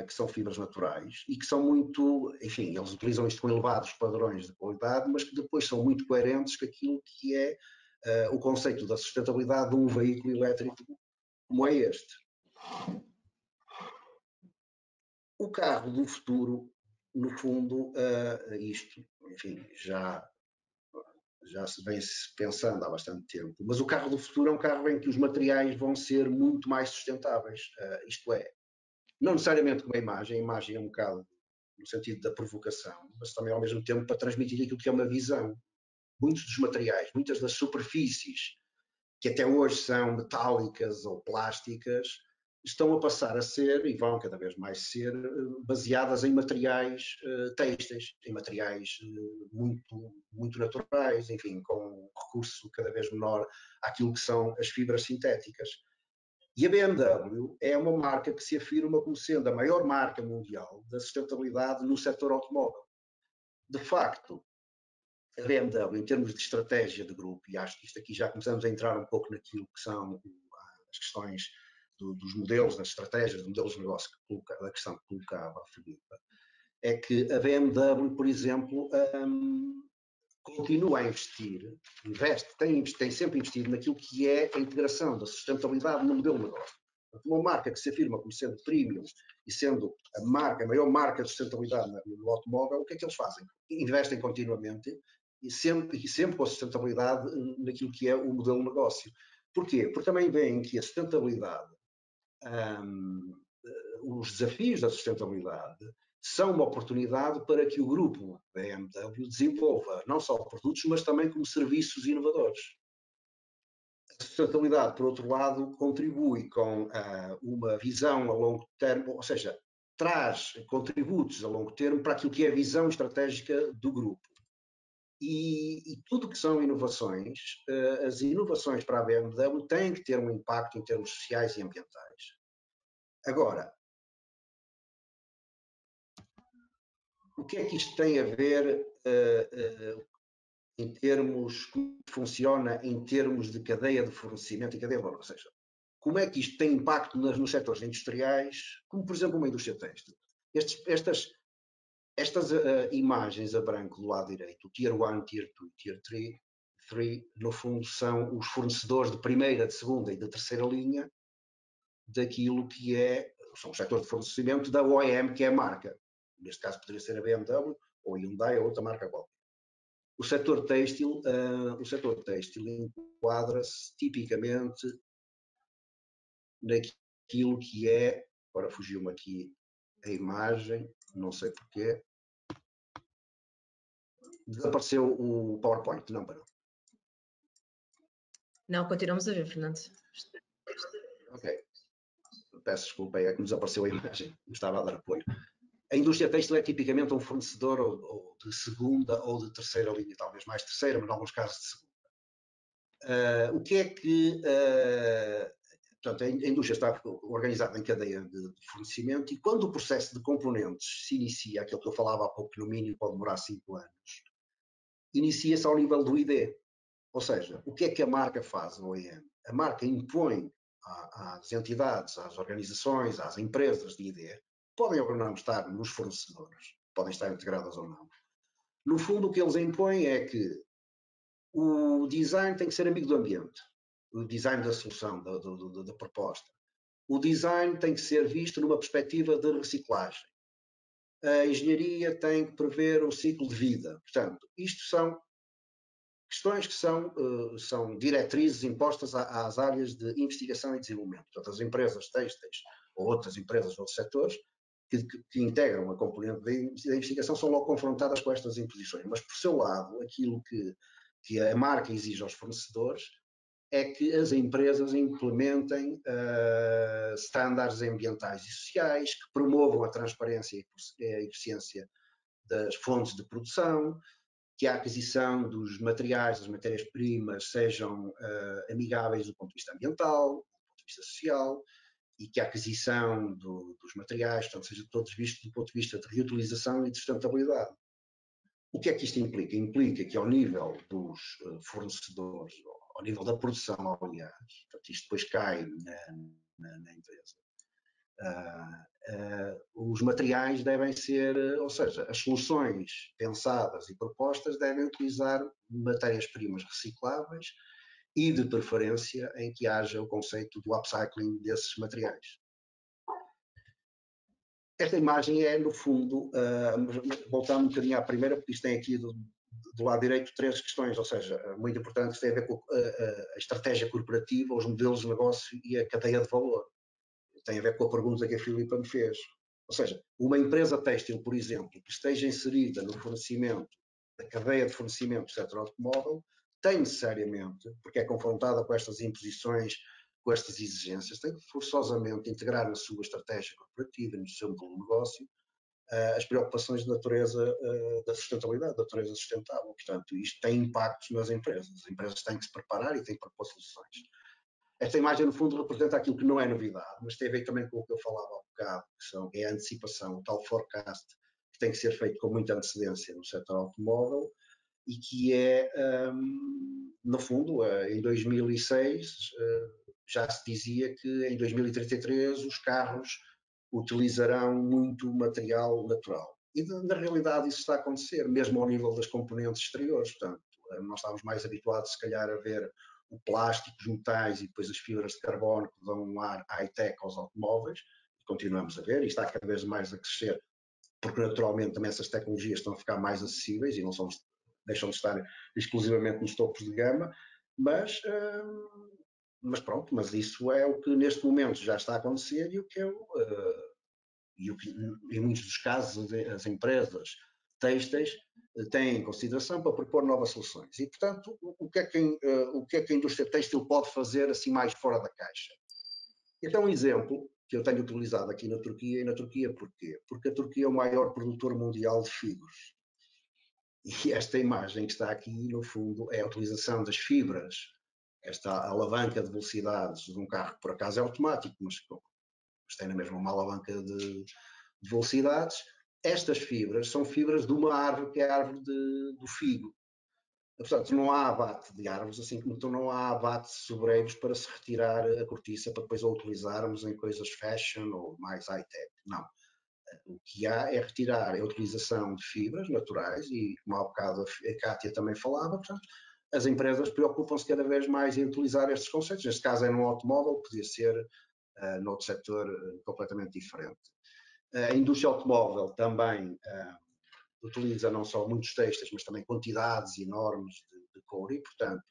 que são fibras naturais e que são muito, enfim, eles utilizam isto com elevados padrões de qualidade, mas que depois são muito coerentes com aquilo que é o conceito da sustentabilidade de um veículo elétrico como é este. O carro do futuro, no fundo, isto, enfim, já se vem pensando há bastante tempo, mas o carro do futuro é um carro em que os materiais vão ser muito mais sustentáveis, isto é, não necessariamente como a imagem é um bocado no sentido da provocação, mas também ao mesmo tempo para transmitir aquilo que é uma visão. Muitos dos materiais, muitas das superfícies que até hoje são metálicas ou plásticas, estão a passar a ser, e vão cada vez mais ser, baseadas em materiais têxteis, em materiais muito naturais, enfim, com recurso cada vez menor àquilo que são as fibras sintéticas. E a BMW é uma marca que se afirma como sendo a maior marca mundial da sustentabilidade no setor automóvel. De facto, a BMW, em termos de estratégia de grupo, e acho que isto aqui já começamos a entrar um pouco naquilo que são as questões dos modelos, das estratégias, dos modelos de negócio, da questão que colocava a Filipe, é que a BMW, por exemplo, continua a investir, tem sempre investido naquilo que é a integração da sustentabilidade no modelo de negócio. Uma marca que se afirma como sendo premium e sendo a maior marca de sustentabilidade no automóvel, o que é que eles fazem? Investem continuamente e sempre com a sustentabilidade naquilo que é o modelo de negócio. Porquê? Porque também veem que a sustentabilidade, os desafios da sustentabilidade, são uma oportunidade para que o grupo BMW desenvolva não só produtos, mas também como serviços inovadores. A sustentabilidade, por outro lado, contribui com uma visão a longo termo, ou seja, traz contributos a longo termo para aquilo que é a visão estratégica do grupo. E tudo que são inovações, as inovações para a BMW têm que ter um impacto em termos sociais e ambientais. Agora, o que é que isto tem a ver em termos, como funciona em termos de cadeia de fornecimento e cadeia de valor? Ou seja, como é que isto tem impacto nos setores industriais, como por exemplo uma indústria têxtil? Estas imagens a branco do lado direito, o Tier 1, Tier 2 e Tier 3, no fundo são os fornecedores de primeira, de segunda e de terceira linha daquilo que são os setores de fornecimento da OEM, que é a marca. Neste caso poderia ser a BMW, ou a Hyundai, ou outra marca qualquer. O setor têxtil enquadra-se tipicamente naquilo que é, agora fugiu-me aqui a imagem, não sei porquê, desapareceu o PowerPoint, não parou. Não, continuamos a ver, Fernando. Ok, peço desculpa, é que nos desapareceu a imagem, me estava a dar apoio. A indústria têxtil é tipicamente um fornecedor ou de segunda ou de terceira linha, talvez mais terceira, mas em alguns casos de segunda. O que é que... portanto, a indústria está organizada em cadeia de fornecimento e quando o processo de componentes se inicia, aquilo que eu falava há pouco, que no mínimo pode demorar 5 anos, inicia-se ao nível do ID. Ou seja, o que é que a marca faz, a OEM? A marca impõe às entidades, às organizações, às empresas de ID, podem ou não estar nos fornecedores, podem estar integradas ou não. No fundo, o que eles impõem é que o design tem que ser amigo do ambiente. o design da solução, da proposta. O design tem que ser visto numa perspectiva de reciclagem. A engenharia tem que prever o ciclo de vida. Portanto, isto são questões que são diretrizes impostas às áreas de investigação e desenvolvimento. Portanto, as empresas têxteis ou outras empresas de outros setores que integram a componente da investigação são logo confrontadas com estas imposições. Mas, por seu lado, aquilo que a marca exige aos fornecedores é que as empresas implementem estándares ambientais e sociais, que promovam a transparência e a eficiência das fontes de produção, que a aquisição dos materiais, das matérias-primas, sejam amigáveis do ponto de vista ambiental, do ponto de vista social, e que a aquisição dos materiais, portanto, seja todos vistos do ponto de vista de reutilização e de sustentabilidade. O que é que isto implica? Implica que ao nível dos fornecedores, ao nível da produção, aliás, portanto, isto depois cai na empresa, os materiais devem ser, ou seja, as soluções pensadas e propostas devem utilizar matérias-primas recicláveis e, de preferência, em que haja o conceito do upcycling desses materiais. Esta imagem é, no fundo, voltando um bocadinho à primeira, porque isto tem aqui do lado direito 3 questões, ou seja, muito importantes, que têm a ver com a estratégia corporativa, os modelos de negócio e a cadeia de valor. Tem a ver com a pergunta que a Filipa me fez. Ou seja, uma empresa têxtil, por exemplo, que esteja inserida no fornecimento, da cadeia de fornecimento do setor automóvel, tem necessariamente, porque é confrontada com estas imposições, com estas exigências, tem que forçosamente integrar na sua estratégia corporativa, no seu modelo de negócio, as preocupações de natureza da sustentabilidade, da natureza sustentável. Portanto, isto tem impactos nas empresas. As empresas têm que se preparar e têm que propor soluções. Esta imagem, no fundo, representa aquilo que não é novidade, mas tem a ver também com o que eu falava há bocado, que é a antecipação, o tal forecast, que tem que ser feito com muita antecedência no setor automóvel e que é, no fundo, em 2006, já se dizia que em 2033 os carros utilizarão muito material natural. E, na realidade, isso está a acontecer, mesmo ao nível das componentes exteriores. Portanto, nós estamos mais habituados, se calhar, a ver o plástico, os metais e depois as fibras de carbono que dão um ar high-tech aos automóveis, e continuamos a ver, e está cada vez mais a crescer, porque naturalmente também essas tecnologias estão a ficar mais acessíveis e não deixam de estar exclusivamente nos topos de gama, mas pronto, mas isso é o que neste momento já está a acontecer e o que em muitos dos casos as empresas têxteis têm em consideração para propor novas soluções. E, portanto, o que é que a indústria têxtil pode fazer assim mais fora da caixa? Então, um exemplo que eu tenho utilizado aqui na Turquia, e na Turquia porquê? Porque a Turquia é o maior produtor mundial de fibras. E esta imagem que está aqui, no fundo, é a utilização das fibras, esta alavanca de velocidades de um carro que por acaso é automático, mas tem na mesma uma alavanca de velocidades. Estas fibras são fibras de uma árvore, que é a árvore do figo. Portanto, não há abate de árvores, assim como não há abate de sobreiros para se retirar a cortiça para depois a utilizarmos em coisas fashion ou mais high-tech. Não. O que há é retirar a utilização de fibras naturais e, como há bocado a Kátia também falava, portanto, as empresas preocupam-se cada vez mais em utilizar estes conceitos. Neste caso é num automóvel, podia ser noutro setor completamente diferente. A indústria automóvel também utiliza não só muitos têxteis, mas também quantidades enormes de couro e, portanto,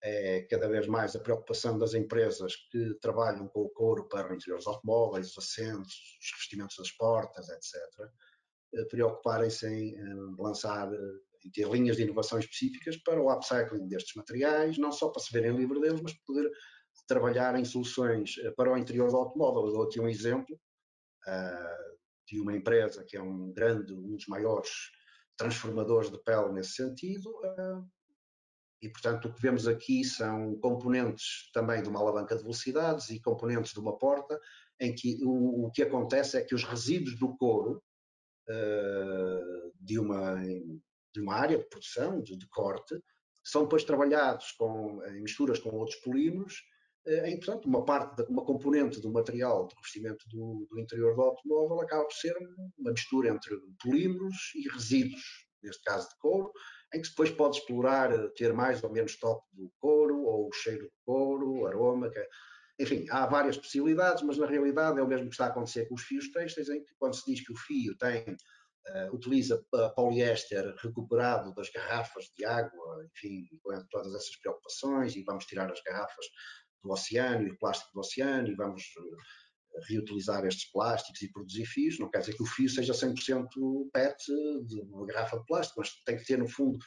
é cada vez mais a preocupação das empresas que trabalham com o couro para interiores automóveis, os assentos, os revestimentos das portas, etc., preocuparem-se em lançar, em ter linhas de inovação específicas para o upcycling destes materiais, não só para se verem livre deles, mas para poder trabalhar em soluções para o interior do automóvel. Eu dou aqui um exemplo de uma empresa que é um dos maiores transformadores de pele nesse sentido, e portanto o que vemos aqui são componentes também de uma alavanca de velocidades e componentes de uma porta, em que o que acontece é que os resíduos do couro de uma área de produção, de corte, são depois trabalhados em misturas com outros polímeros, em que, portanto, uma componente do material de revestimento do interior do automóvel acaba por ser uma mistura entre polímeros e resíduos, neste caso de couro, em que depois pode explorar, ter mais ou menos toque do couro, ou o cheiro do couro, o aroma, enfim, há várias possibilidades, mas na realidade é o mesmo que está a acontecer com os fios têxteis, em que quando se diz que o fio utiliza poliéster recuperado das garrafas de água, enfim, com todas essas preocupações, e vamos tirar as garrafas do oceano e o plástico do oceano, e vamos reutilizar estes plásticos e produzir fios, não quer dizer que o fio seja 100% PET de uma garrafa de plástico, mas tem que ter, no fundo,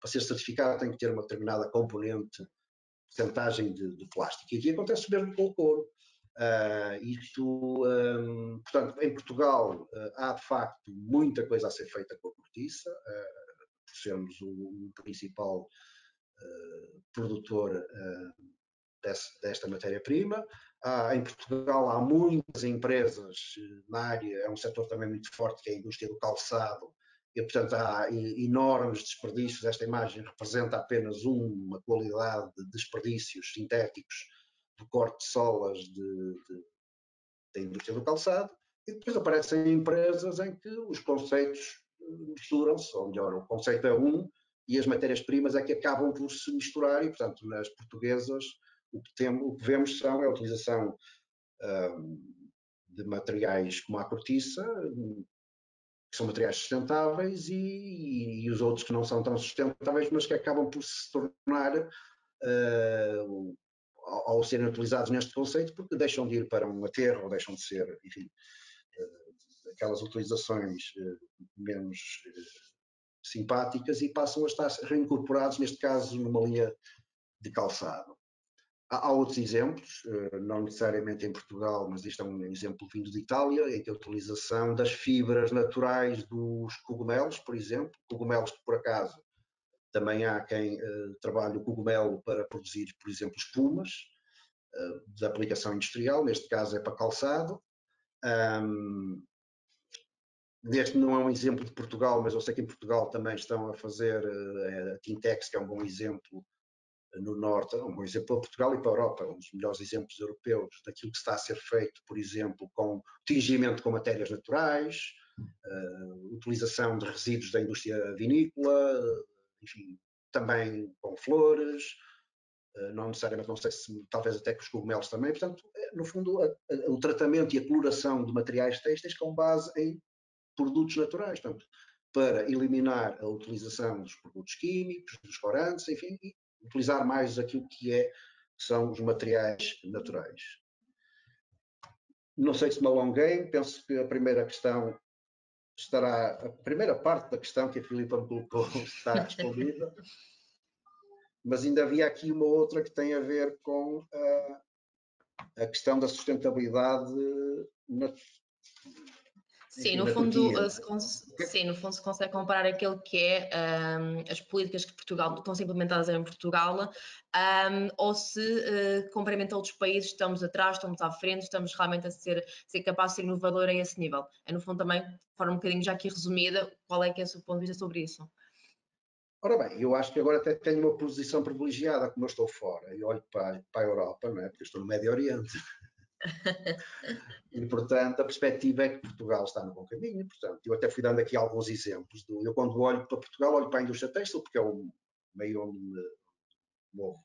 para ser certificado, tem que ter uma determinada componente, porcentagem de plástico. E aqui acontece o mesmo com o couro. Portanto, em Portugal há de facto muita coisa a ser feita com a cortiça, por sermos o principal produtor desta matéria-prima. Em Portugal há muitas empresas na área, é um setor também muito forte, que é a indústria do calçado, e portanto há enormes desperdícios. Esta imagem representa apenas uma qualidade de desperdícios sintéticos do corte de solas da indústria do calçado, e depois aparecem empresas em que os conceitos misturam-se, ou melhor, o conceito é um e as matérias-primas é que acabam por se misturar, e portanto nas portuguesas o que vemos é a utilização de materiais como a cortiça, que são materiais sustentáveis, e os outros que não são tão sustentáveis, mas que acabam por se tornar, ao serem utilizados neste conceito, porque deixam de ir para um aterro, ou deixam de ser, enfim, aquelas utilizações menos simpáticas, e passam a estar reincorporados, neste caso, numa linha de calçado. Há outros exemplos, não necessariamente em Portugal, mas isto é um exemplo vindo de Itália, em que a utilização das fibras naturais dos cogumelos, por exemplo, cogumelos que por acaso também há quem trabalhe o cogumelo para produzir, por exemplo, espumas de aplicação industrial, neste caso é para calçado. Este não é um exemplo de Portugal, mas eu sei que em Portugal também estão a fazer a Tintex, que é um bom exemplo no Norte, um bom exemplo para Portugal e para a Europa, um dos melhores exemplos europeus daquilo que está a ser feito, por exemplo, com tingimento com matérias naturais, utilização de resíduos da indústria vinícola, enfim, também com flores, não necessariamente, não sei se talvez até com os cogumelos também. Portanto, no fundo, o tratamento e a coloração de materiais têxteis com base em produtos naturais, portanto, para eliminar a utilização dos produtos químicos, dos corantes, enfim, e utilizar mais aquilo que são os materiais naturais. Não sei se me alonguei, penso que a primeira questão a primeira parte da questão que a Filipa me colocou está respondida, mas ainda havia aqui uma outra que tem a ver com a questão da sustentabilidade Sim, no fundo, se consegue comparar aquilo que é as políticas que Portugal estão a ser implementadas em Portugal, ou se comparativamente a outros países estamos atrás, estamos à frente, estamos realmente a ser capazes de ser inovador a esse nível. É no fundo também, de forma um bocadinho já aqui resumida, qual é que é o seu ponto de vista sobre isso? Ora bem, eu acho que agora até tenho uma posição privilegiada, como eu estou fora e olho para a Europa, não é? Porque eu estou no Médio Oriente. E, portanto, a perspectiva é que Portugal está no bom caminho. Portanto, eu até fui dando aqui alguns exemplos. Eu, quando olho para Portugal, olho para a indústria têxtil, porque é o meio onde me movo.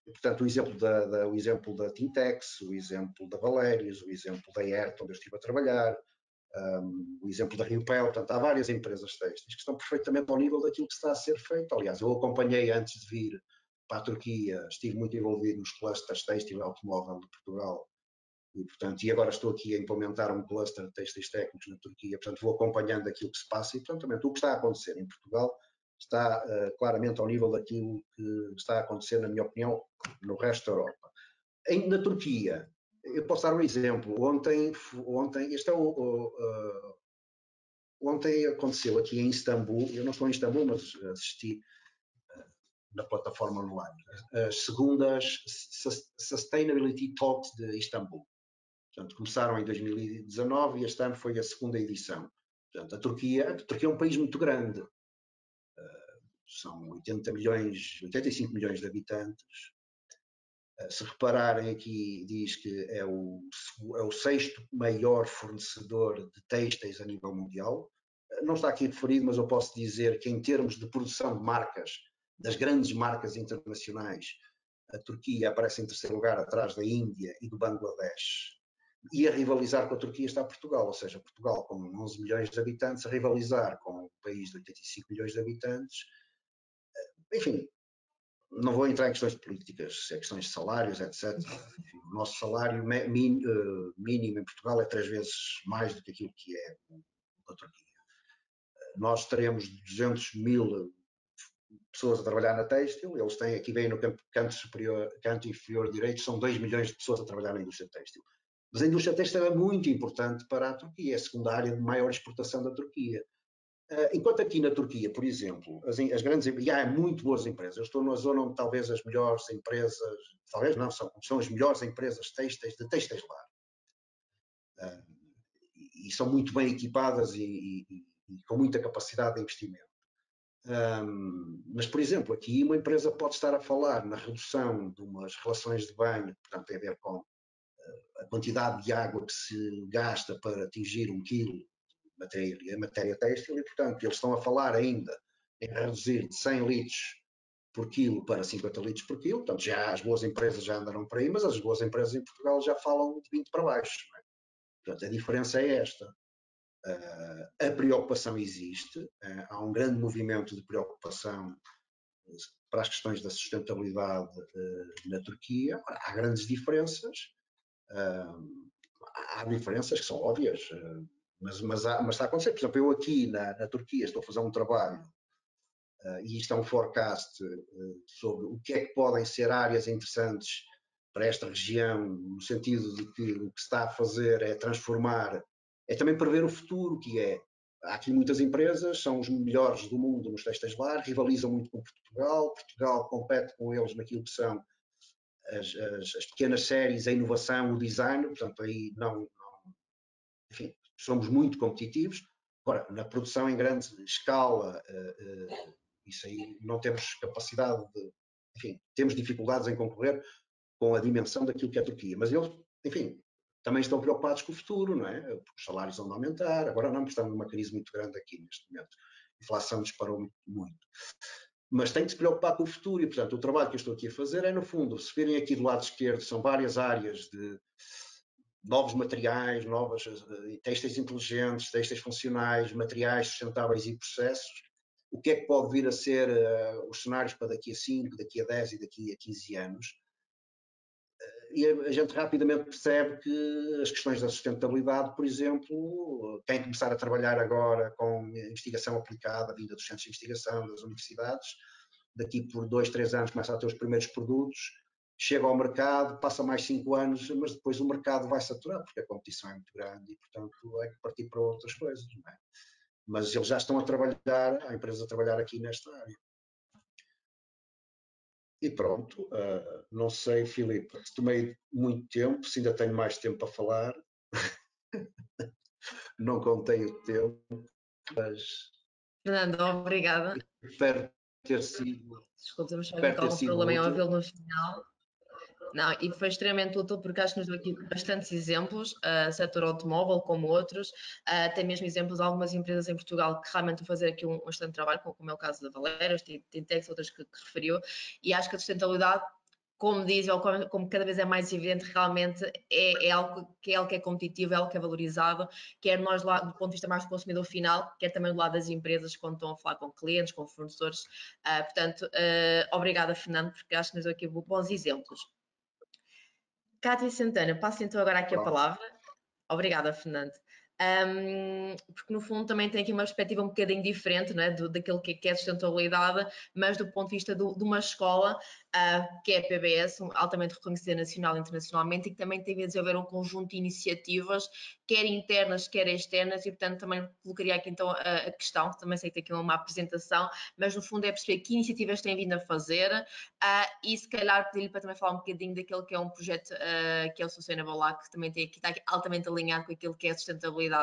E, portanto, o exemplo da Tintex, o exemplo da Valérios, o exemplo da ERT, onde eu estive a trabalhar, o exemplo da Riopel. Portanto, há várias empresas têxteis que estão perfeitamente ao nível daquilo que está a ser feito. Aliás, eu acompanhei antes de vir para a Turquia, estive muito envolvido nos clusters têxtil e automóvel de Portugal. E, portanto, agora estou aqui a implementar um cluster de têxteis técnicos na Turquia, portanto vou acompanhando aquilo que se passa, e portanto também o que está a acontecer em Portugal está claramente ao nível daquilo que está a acontecer, na minha opinião, no resto da Europa. Na Turquia, eu posso dar um exemplo. Ontem aconteceu aqui em Istambul, eu não estou em Istambul, mas assisti na plataforma online, as segundas Sustainability Talks de Istambul. Portanto, começaram em 2019 e este ano foi a segunda edição. Portanto, a Turquia é um país muito grande. São 85 milhões de habitantes. Se repararem aqui, diz que é o sexto maior fornecedor de têxteis a nível mundial. não está aqui referido, mas eu posso dizer que em termos de produção de marcas, das grandes marcas internacionais, a Turquia aparece em terceiro lugar atrás da Índia e do Bangladesh. E a rivalizar com a Turquia está Portugal, ou seja, Portugal com 11 milhões de habitantes, a rivalizar com um país de 85 milhões de habitantes. Enfim, não vou entrar em questões de políticas, questões de salários, etc. Enfim, o nosso salário mínimo em Portugal é 3 vezes mais do que aquilo que é da Turquia. Nós teremos 200 mil pessoas a trabalhar na têxtil, eles têm, aqui bem no canto inferior direito, são 2 milhões de pessoas a trabalhar na indústria têxtil. Mas a indústria têxtil é muito importante para a Turquia, é a segunda área de maior exportação da Turquia. Enquanto aqui na Turquia, por exemplo, as grandes, e há muito boas empresas, eu estou numa zona onde talvez as melhores empresas, talvez não, são as melhores empresas têxteis de têxteis lá. E são muito bem equipadas e com muita capacidade de investimento. Mas, por exemplo, aqui uma empresa pode estar a falar na redução de umas relações de banho, portanto tem a ver com a quantidade de água que se gasta para atingir 1 quilo de matéria têxtil e, portanto, eles estão a falar ainda em reduzir de 100 litros por quilo para 50 litros por quilo, portanto, já as boas empresas já andaram por aí, mas as boas empresas em Portugal já falam de 20 para baixo. Não é? Portanto, a diferença é esta. A preocupação existe, há um grande movimento de preocupação para as questões da sustentabilidade na Turquia. Há grandes diferenças, há diferenças que são óbvias, mas está a acontecer. Por exemplo, eu aqui na Turquia estou a fazer um trabalho e isto é um forecast sobre o que é que podem ser áreas interessantes para esta região, no sentido de que o que se está a fazer é transformar, é também prever o futuro, que é, há aqui muitas empresas, são os melhores do mundo nos têxteis lar, rivalizam muito com Portugal compete com eles naquilo que são as pequenas séries, a inovação, o design, portanto aí enfim, somos muito competitivos. Agora, na produção em grande escala, isso aí não temos capacidade enfim, temos dificuldades em concorrer com a dimensão daquilo que é a Turquia, mas eles, enfim, também estão preocupados com o futuro, não é? Porque os salários vão aumentar, agora não, estamos numa crise muito grande aqui neste momento, a inflação disparou muito. Mas tem que se preocupar com o futuro e, portanto, o trabalho que eu estou aqui a fazer é, no fundo, se virem aqui do lado esquerdo, são várias áreas de novos materiais, novas têxteis inteligentes, têxteis funcionais, materiais sustentáveis e processos. O que é que pode vir a ser os cenários para daqui a 5, daqui a 10 e daqui a 15 anos? E a gente rapidamente percebe que as questões da sustentabilidade, por exemplo, tem que começar a trabalhar agora com investigação aplicada, vinda dos centros de investigação, das universidades. Daqui por 2, 3 anos começa a ter os primeiros produtos, chega ao mercado, passa mais 5 anos, mas depois o mercado vai saturar, porque a competição é muito grande e, portanto, é que partir para outras coisas. Não é? Mas eles já estão a trabalhar, a empresa a trabalhar aqui nesta área. E pronto, não sei, Filipe, se tomei muito tempo, se ainda tenho mais tempo para falar, não contei o tempo, mas... Fernando, obrigada. Espero ter sido... Desculpa, mas só algum problema em ouvi-lo no final. Não, e foi extremamente útil porque acho que nos deu aqui bastantes exemplos, setor automóvel como outros, até mesmo exemplos de algumas empresas em Portugal que realmente vão fazer aqui um excelente trabalho, como é o caso da Valéria, tem Tex, outras que referiu, e acho que a sustentabilidade, como diz, ou como cada vez é mais evidente, realmente é algo que é competitivo, é algo que é valorizado, quer nós lá do ponto de vista mais do consumidor final, quer também do lado das empresas quando estão a falar com clientes, com fornecedores. Portanto, obrigada, Fernando, porque acho que nos deu aqui bons exemplos. Cátia Santana, passo então agora aqui a palavra. Obrigada, Fernando. Porque no fundo também tem aqui uma perspectiva um bocadinho diferente, não é? Daquilo que é sustentabilidade, mas do ponto de vista de uma escola que é a PBS, altamente reconhecida nacional e internacionalmente, e que também tem a desenvolver um conjunto de iniciativas, quer internas, quer externas, e portanto também colocaria aqui então a questão, também sei que tem aqui uma apresentação, mas no fundo é perceber que iniciativas tem vindo a fazer e se calhar pedir-lhe para também falar um bocadinho daquele que é um projeto que é o Sustainable Lab, que também tem aqui, está altamente alinhado com aquilo que é a sustentabilidade.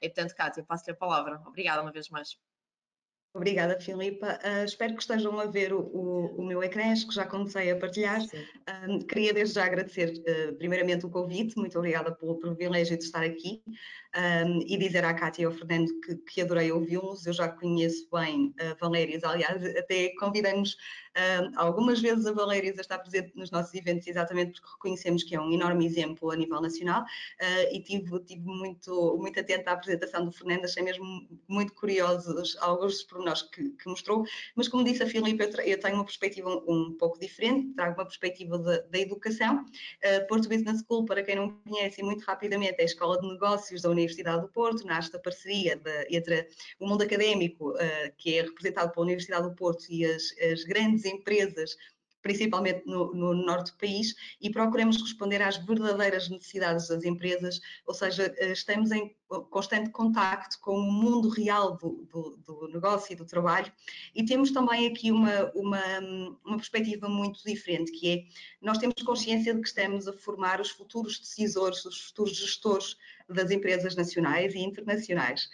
E portanto, Cátia, passo-lhe a palavra. Obrigada uma vez mais. Obrigada, Filipa. Espero que estejam a ver o meu ecrã, acho que já comecei a partilhar. Queria desde já agradecer primeiramente o convite, muito obrigada pelo privilégio de estar aqui. e dizer à Cátia e ao Fernando que adorei ouvi-los. Eu já conheço bem a Valérias, aliás, até convidamos algumas vezes a Valérias a estar presente nos nossos eventos, exatamente porque reconhecemos que é um enorme exemplo a nível nacional, e tive muito atenta à apresentação do Fernando, achei mesmo muito curiosos alguns dos pormenores que mostrou, mas como disse a Filipe, eu tenho uma perspectiva um pouco diferente, trago uma perspectiva da educação. Porto Business School, para quem não conhece, muito rapidamente, é a Escola de Negócios da Universidade do Porto, nasce da parceria entre o mundo académico, que é representado pela Universidade do Porto, e as grandes empresas, principalmente no norte do país, e procuramos responder às verdadeiras necessidades das empresas, ou seja, estamos em constante contacto com o mundo real do negócio e do trabalho, e temos também aqui uma perspectiva muito diferente, que é, nós temos consciência de que estamos a formar os futuros decisores, os futuros gestores das empresas nacionais e internacionais,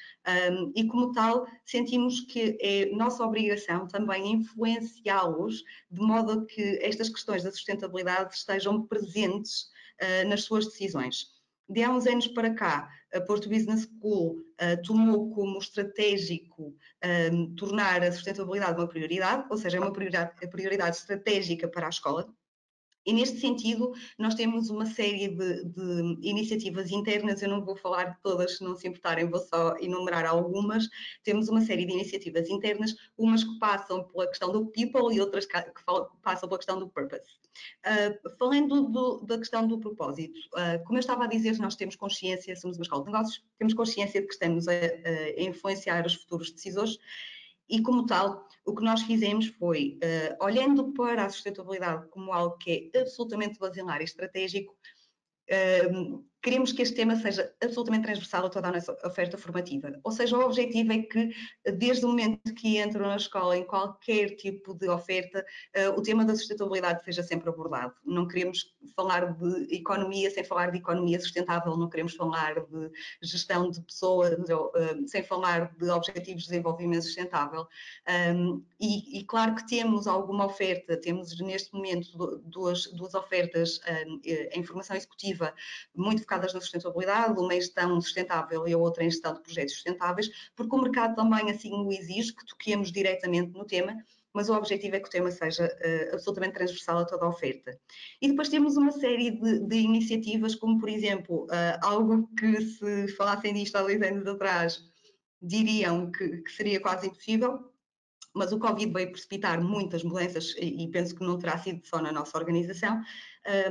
e como tal sentimos que é nossa obrigação também influenciá-los de modo a que estas questões da sustentabilidade estejam presentes nas suas decisões. De há uns anos para cá, a Porto Business School tomou como estratégico tornar a sustentabilidade uma prioridade, ou seja, é uma prioridade estratégica para a escola. E neste sentido, nós temos uma série de iniciativas internas, eu não vou falar de todas, se não se importarem, vou só enumerar algumas. Temos uma série de iniciativas internas, umas que passam pela questão do people e outras que passam pela questão do purpose. Falando da questão do propósito, como eu estava a dizer, nós temos consciência, somos uma escola de negócios, temos consciência de que estamos a influenciar os futuros decisores. E, como tal, o que nós fizemos foi, olhando para a sustentabilidade como algo que é absolutamente basilar e estratégico, queremos que este tema seja absolutamente transversal a toda a nossa oferta formativa. Ou seja, o objetivo é que, desde o momento que entram na escola, em qualquer tipo de oferta, o tema da sustentabilidade seja sempre abordado. Não queremos falar de economia sem falar de economia sustentável, não queremos falar de gestão de pessoas sem falar de objetivos de desenvolvimento sustentável. E claro que temos alguma oferta, temos neste momento duas ofertas em formação executiva muito focadas na sustentabilidade, uma em gestão sustentável e a outra em gestão de projetos sustentáveis, porque o mercado também assim o exige, que toquemos diretamente no tema, mas o objetivo é que o tema seja absolutamente transversal a toda a oferta. E depois temos uma série de iniciativas, como por exemplo, algo que se falassem disto há 2 anos atrás, diriam que seria quase impossível, mas o Covid veio precipitar muitas mudanças e penso que não terá sido só na nossa organização,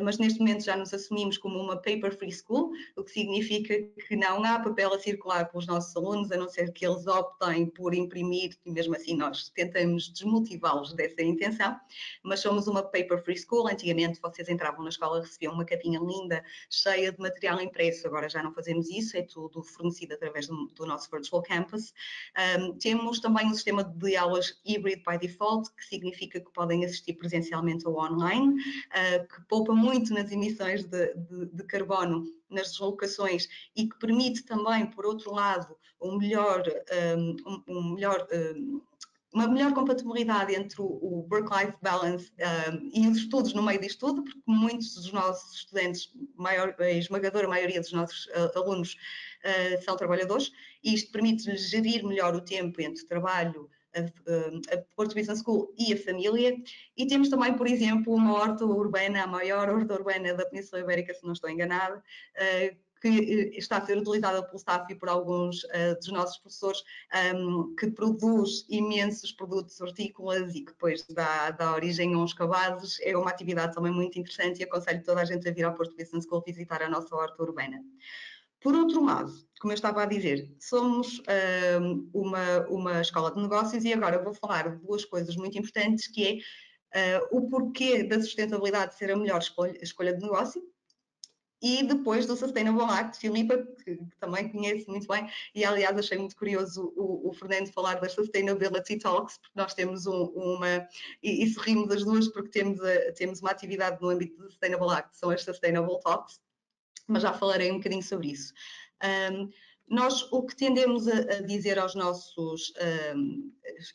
mas neste momento já nos assumimos como uma paper-free school, o que significa que não há papel a circular pelos nossos alunos, a não ser que eles optem por imprimir, e mesmo assim nós tentamos desmotivá-los dessa intenção, mas somos uma paper-free school. Antigamente vocês entravam na escola, recebiam uma capinha linda, cheia de material impresso, agora já não fazemos isso, é tudo fornecido através do nosso Virtual Campus. Temos também um sistema de aulas híbrido by default, que significa que podem assistir presencialmente ou online, que poupa muito nas emissões de carbono nas deslocações e que permite também, por outro lado, uma melhor compatibilidade entre o work-life balance e os estudos no meio disto tudo, porque muitos dos nossos estudantes, a esmagadora maioria dos nossos alunos são trabalhadores, e isto permite-lhes gerir melhor o tempo entre o trabalho, a Porto Business School e a família. E temos também, por exemplo, uma horta urbana, a maior horta urbana da Península Ibérica, se não estou enganada, que está a ser utilizada pelo staff e por alguns dos nossos professores, que produz imensos produtos hortícolas e que depois dá origem a uns cabazes. É uma atividade também muito interessante e aconselho toda a gente a vir ao Porto Business School visitar a nossa horta urbana. Por outro lado, como eu estava a dizer, somos uma escola de negócios e agora vou falar de 2 coisas muito importantes, que é o porquê da sustentabilidade ser a melhor escolha de negócio, e depois do Sustainable Act, Filipa, que também conhece muito bem, e aliás achei muito curioso o Fernando falar das Sustainability Talks, porque nós temos e sorrimos as duas porque temos uma atividade no âmbito do Sustainable Act, são as Sustainable Talks, mas já falarei um bocadinho sobre isso. Nós o que tendemos a dizer aos nossos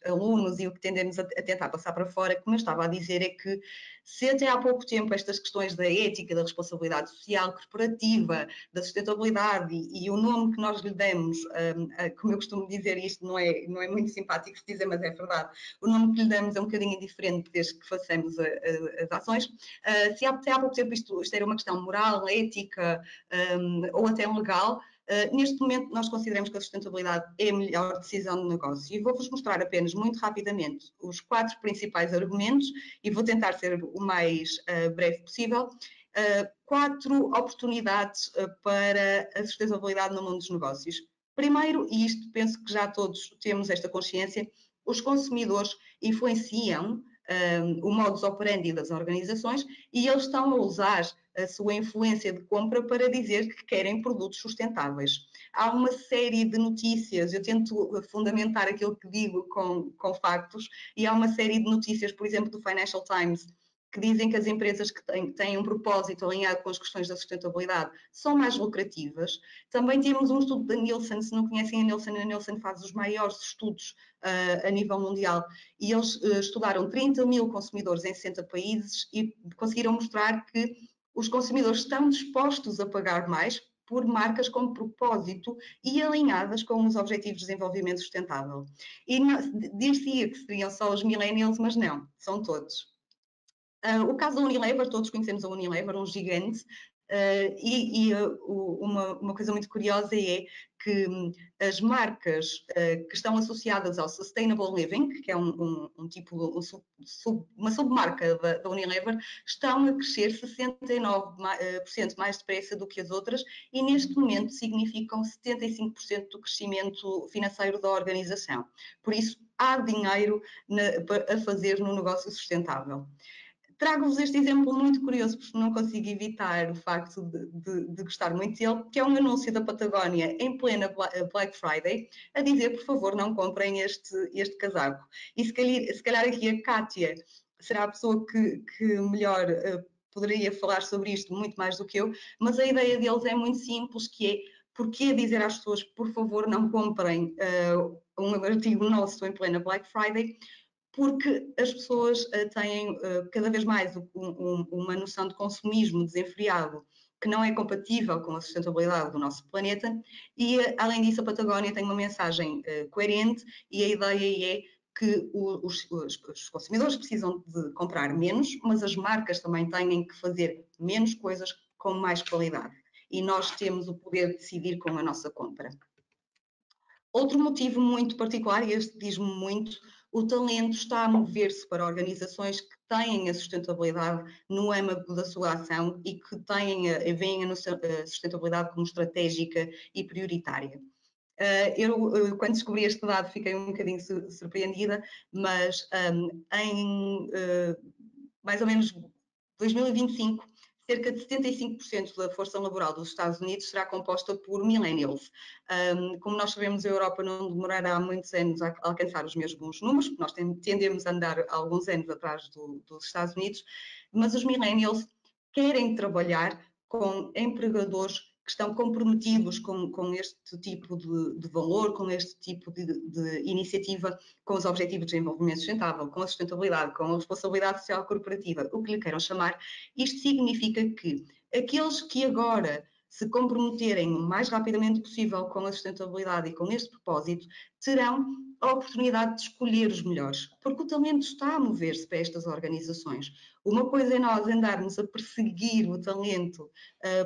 alunos e o que tendemos a tentar passar para fora, como eu estava a dizer, é que se até há pouco tempo estas questões da ética, da responsabilidade social, corporativa, da sustentabilidade e o nome que nós lhe damos, como eu costumo dizer, isto não é muito simpático de dizer, mas é verdade, o nome que lhe damos é um bocadinho diferente desde que façamos as ações. Se até há pouco tempo isto era uma questão moral, ética ou até legal, neste momento nós consideramos que a sustentabilidade é a melhor decisão de negócio e vou-vos mostrar apenas muito rapidamente os 4 principais argumentos e vou tentar ser o mais breve possível. 4 oportunidades para a sustentabilidade no mundo dos negócios. Primeiro, e isto penso que já todos temos esta consciência, os consumidores influenciam o modus operandi das organizações e eles estão a usar a sua influência de compra para dizer que querem produtos sustentáveis. Há uma série de notícias, eu tento fundamentar aquilo que digo com factos, e há uma série de notícias, por exemplo, do Financial Times, que dizem que as empresas que têm um propósito alinhado com as questões da sustentabilidade são mais lucrativas. Também temos um estudo da Nielsen, se não conhecem a Nielsen faz os maiores estudos a nível mundial, e eles estudaram 30 mil consumidores em 60 países e conseguiram mostrar que os consumidores estão dispostos a pagar mais por marcas com propósito e alinhadas com os Objetivos de Desenvolvimento Sustentável. E dir-se-ia que seriam só os millennials, mas não, são todos. O caso da Unilever, todos conhecemos a Unilever, um gigante, uma coisa muito curiosa é que as marcas que estão associadas ao Sustainable Living, que é uma submarca da Unilever, estão a crescer 69% mais depressa do que as outras e neste momento significam 75% do crescimento financeiro da organização. Por isso, há dinheiro a fazer no negócio sustentável. Trago-vos este exemplo muito curioso, porque não consigo evitar o facto de gostar muito dele, que é um anúncio da Patagónia em plena Black Friday, a dizer, por favor, não comprem este casaco. E se calhar aqui a Kátia será a pessoa que melhor poderia falar sobre isto, muito mais do que eu, mas a ideia deles é muito simples, que é, porquê dizer às pessoas, por favor, não comprem um artigo nosso em plena Black Friday? Porque as pessoas têm cada vez mais uma noção de consumismo desenfreado que não é compatível com a sustentabilidade do nosso planeta e, além disso, a Patagónia tem uma mensagem coerente e a ideia é que os consumidores precisam de comprar menos, mas as marcas também têm que fazer menos coisas com mais qualidade. E nós temos o poder de decidir com a nossa compra. Outro motivo muito particular, e este diz-me muito, o talento está a mover-se para organizações que têm a sustentabilidade no âmago da sua ação e que veem a sustentabilidade como estratégica e prioritária. Eu, quando descobri este dado, fiquei um bocadinho surpreendida, mas em mais ou menos 2025, cerca de 75% da força laboral dos Estados Unidos será composta por millennials. Como nós sabemos, a Europa não demorará muitos anos a alcançar os mesmos números, porque nós tendemos a andar alguns anos atrás dos Estados Unidos, mas os millennials querem trabalhar com empregadores que estão comprometidos com este tipo de valor, com este tipo de iniciativa, com os Objetivos de Desenvolvimento Sustentável, com a sustentabilidade, com a responsabilidade social corporativa, o que lhe queiram chamar. Isto significa que aqueles que agora se comprometerem o mais rapidamente possível com a sustentabilidade e com este propósito, terão a oportunidade de escolher os melhores, porque o talento está a mover-se para estas organizações. Uma coisa é nós andarmos a perseguir o talento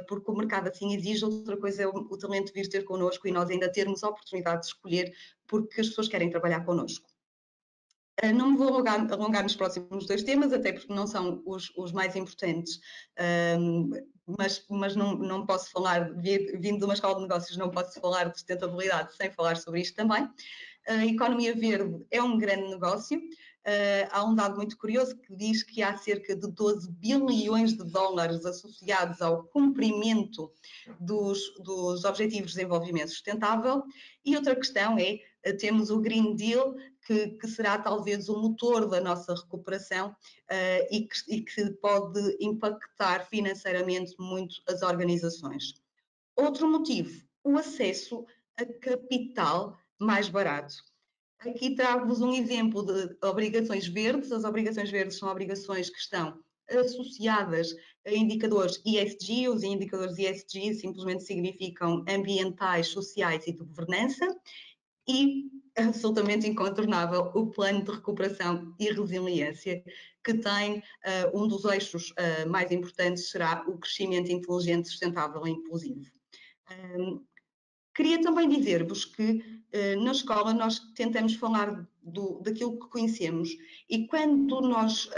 porque o mercado assim exige, outra coisa é o talento vir ter connosco e nós ainda termos a oportunidade de escolher porque as pessoas querem trabalhar connosco. Não me vou alongar nos próximos 2 temas, até porque não são os mais importantes, mas não posso falar, vindo de uma escola de negócios, não posso falar de sustentabilidade sem falar sobre isto também. A economia verde é um grande negócio. Há um dado muito curioso que diz que há cerca de 12 bilhões de dólares associados ao cumprimento dos Objetivos de Desenvolvimento Sustentável. E outra questão é, temos o Green Deal, que será talvez o motor da nossa recuperação e que pode impactar financeiramente muito as organizações. Outro motivo, o acesso a capital mais barato. Aqui trago-vos um exemplo de obrigações verdes. As obrigações verdes são obrigações que estão associadas a indicadores ESG. Os indicadores ESG simplesmente significam ambientais, sociais e de governança. E, absolutamente incontornável, o plano de recuperação e resiliência, que tem um dos eixos mais importantes, será o crescimento inteligente, sustentável e inclusivo. Queria também dizer-vos que na escola nós tentamos falar daquilo que conhecemos, e quando nós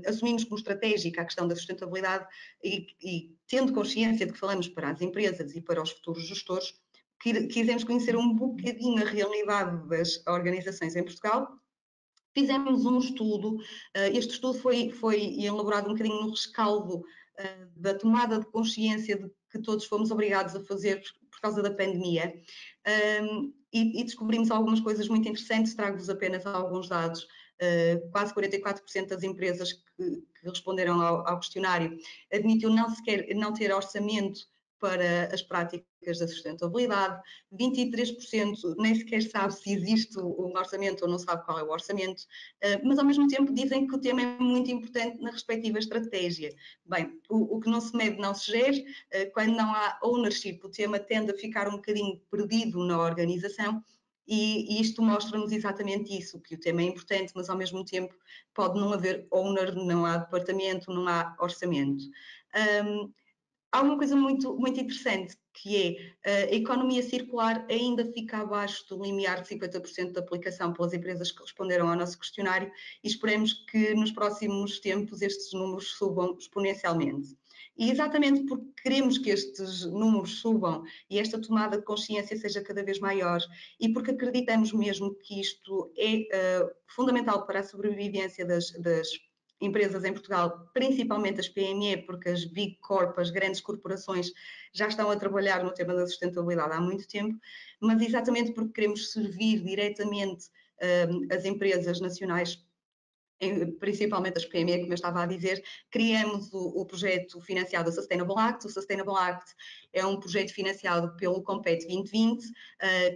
assumimos como estratégica a questão da sustentabilidade e tendo consciência de que falamos para as empresas e para os futuros gestores, quisemos conhecer um bocadinho a realidade das organizações em Portugal. Fizemos um estudo, este estudo foi elaborado um bocadinho no rescaldo da tomada de consciência de que todos fomos obrigados a fazer por causa da pandemia, e descobrimos algumas coisas muito interessantes. Trago-vos apenas alguns dados. Quase 44% das empresas que responderam ao questionário admitiu não ter orçamento para as práticas da sustentabilidade, 23% nem sequer sabe se existe um orçamento ou não sabe qual é o orçamento, mas ao mesmo tempo dizem que o tema é muito importante na respectiva estratégia. Bem, o que não se mede não se gere. Quando não há ownership, o tema tende a ficar um bocadinho perdido na organização, e isto mostra-nos exatamente isso, que o tema é importante, mas ao mesmo tempo pode não haver owner, não há departamento, não há orçamento. Há uma coisa muito, muito interessante, que é a economia circular ainda fica abaixo do limiar de 50% de aplicação pelas empresas que responderam ao nosso questionário, e esperemos que nos próximos tempos estes números subam exponencialmente. E exatamente porque queremos que estes números subam e esta tomada de consciência seja cada vez maior, e porque acreditamos mesmo que isto é fundamental para a sobrevivência das empresas em Portugal, principalmente as PME, porque as Big Corp, as grandes corporações, já estão a trabalhar no tema da sustentabilidade há muito tempo, mas exatamente porque queremos servir diretamente as empresas nacionais, principalmente as PME, como eu estava a dizer, criamos o projeto financiado da Sustainable Act. O Sustainable Act é um projeto financiado pelo Compete 2020,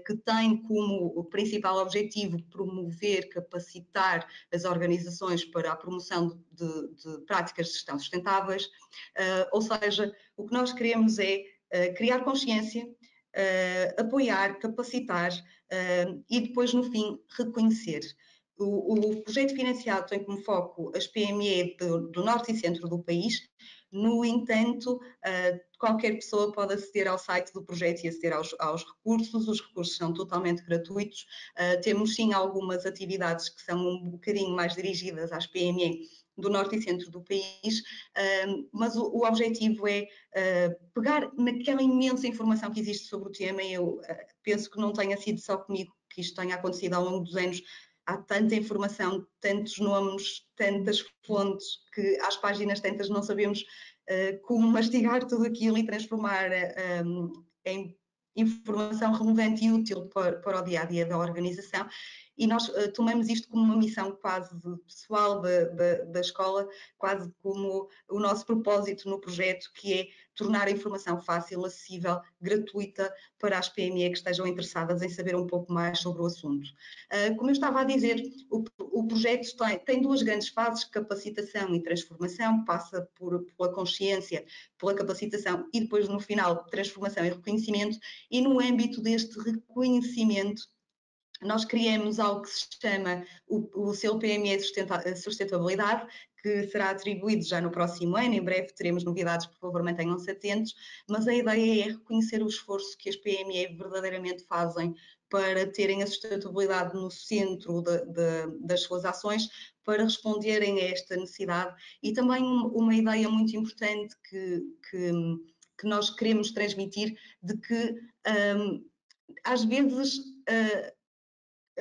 que tem como principal objetivo promover, capacitar as organizações para a promoção de práticas de gestão sustentáveis, ou seja, o que nós queremos é criar consciência, apoiar, capacitar e depois, no fim, reconhecer. O projeto financiado tem como foco as PME do norte e centro do país. No entanto, qualquer pessoa pode aceder ao site do projeto e aceder aos recursos. Os recursos são totalmente gratuitos. Temos sim algumas atividades que são um bocadinho mais dirigidas às PME do norte e centro do país, mas o objetivo é pegar naquela imensa informação que existe sobre o tema. Eu penso que não tenha sido só comigo que isto tenha acontecido ao longo dos anos. Há tanta informação, tantos nomes, tantas fontes, que às páginas tantas não sabemos como mastigar tudo aquilo e transformar em informação relevante e útil para o dia-a-dia da organização. E nós tomamos isto como uma missão quase pessoal da escola, quase como o nosso propósito no projeto, que é tornar a informação fácil, acessível, gratuita para as PME que estejam interessadas em saber um pouco mais sobre o assunto. Como eu estava a dizer, o projeto tem duas grandes fases: capacitação e transformação. Passa pela consciência, pela capacitação e depois, no final, transformação e reconhecimento. E no âmbito deste reconhecimento, nós criamos algo que se chama o selo PME Sustentabilidade, que será atribuído já no próximo ano. Em breve teremos novidades, por favor, mantenham-se atentos, mas a ideia é reconhecer o esforço que as PME verdadeiramente fazem para terem a sustentabilidade no centro das suas ações, para responderem a esta necessidade. E também uma ideia muito importante que nós queremos transmitir, de que às vezes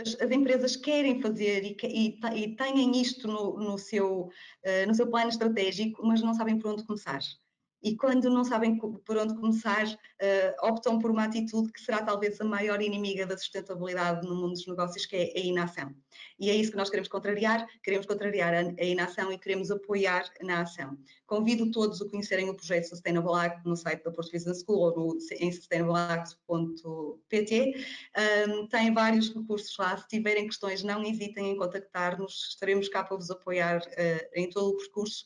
as empresas querem fazer e têm isto no seu plano estratégico, mas não sabem por onde começar. e quando não sabem por onde começar, optam por uma atitude que será talvez a maior inimiga da sustentabilidade no mundo dos negócios, que é a inação. E é isso que nós queremos contrariar a inação e queremos apoiar na ação. Convido todos a conhecerem o projeto Sustainable Act no site da Porto Business School ou em sustainableact.pt. Tem vários recursos lá. Se tiverem questões, não hesitem em contactar-nos, estaremos cá para vos apoiar em todo o percurso.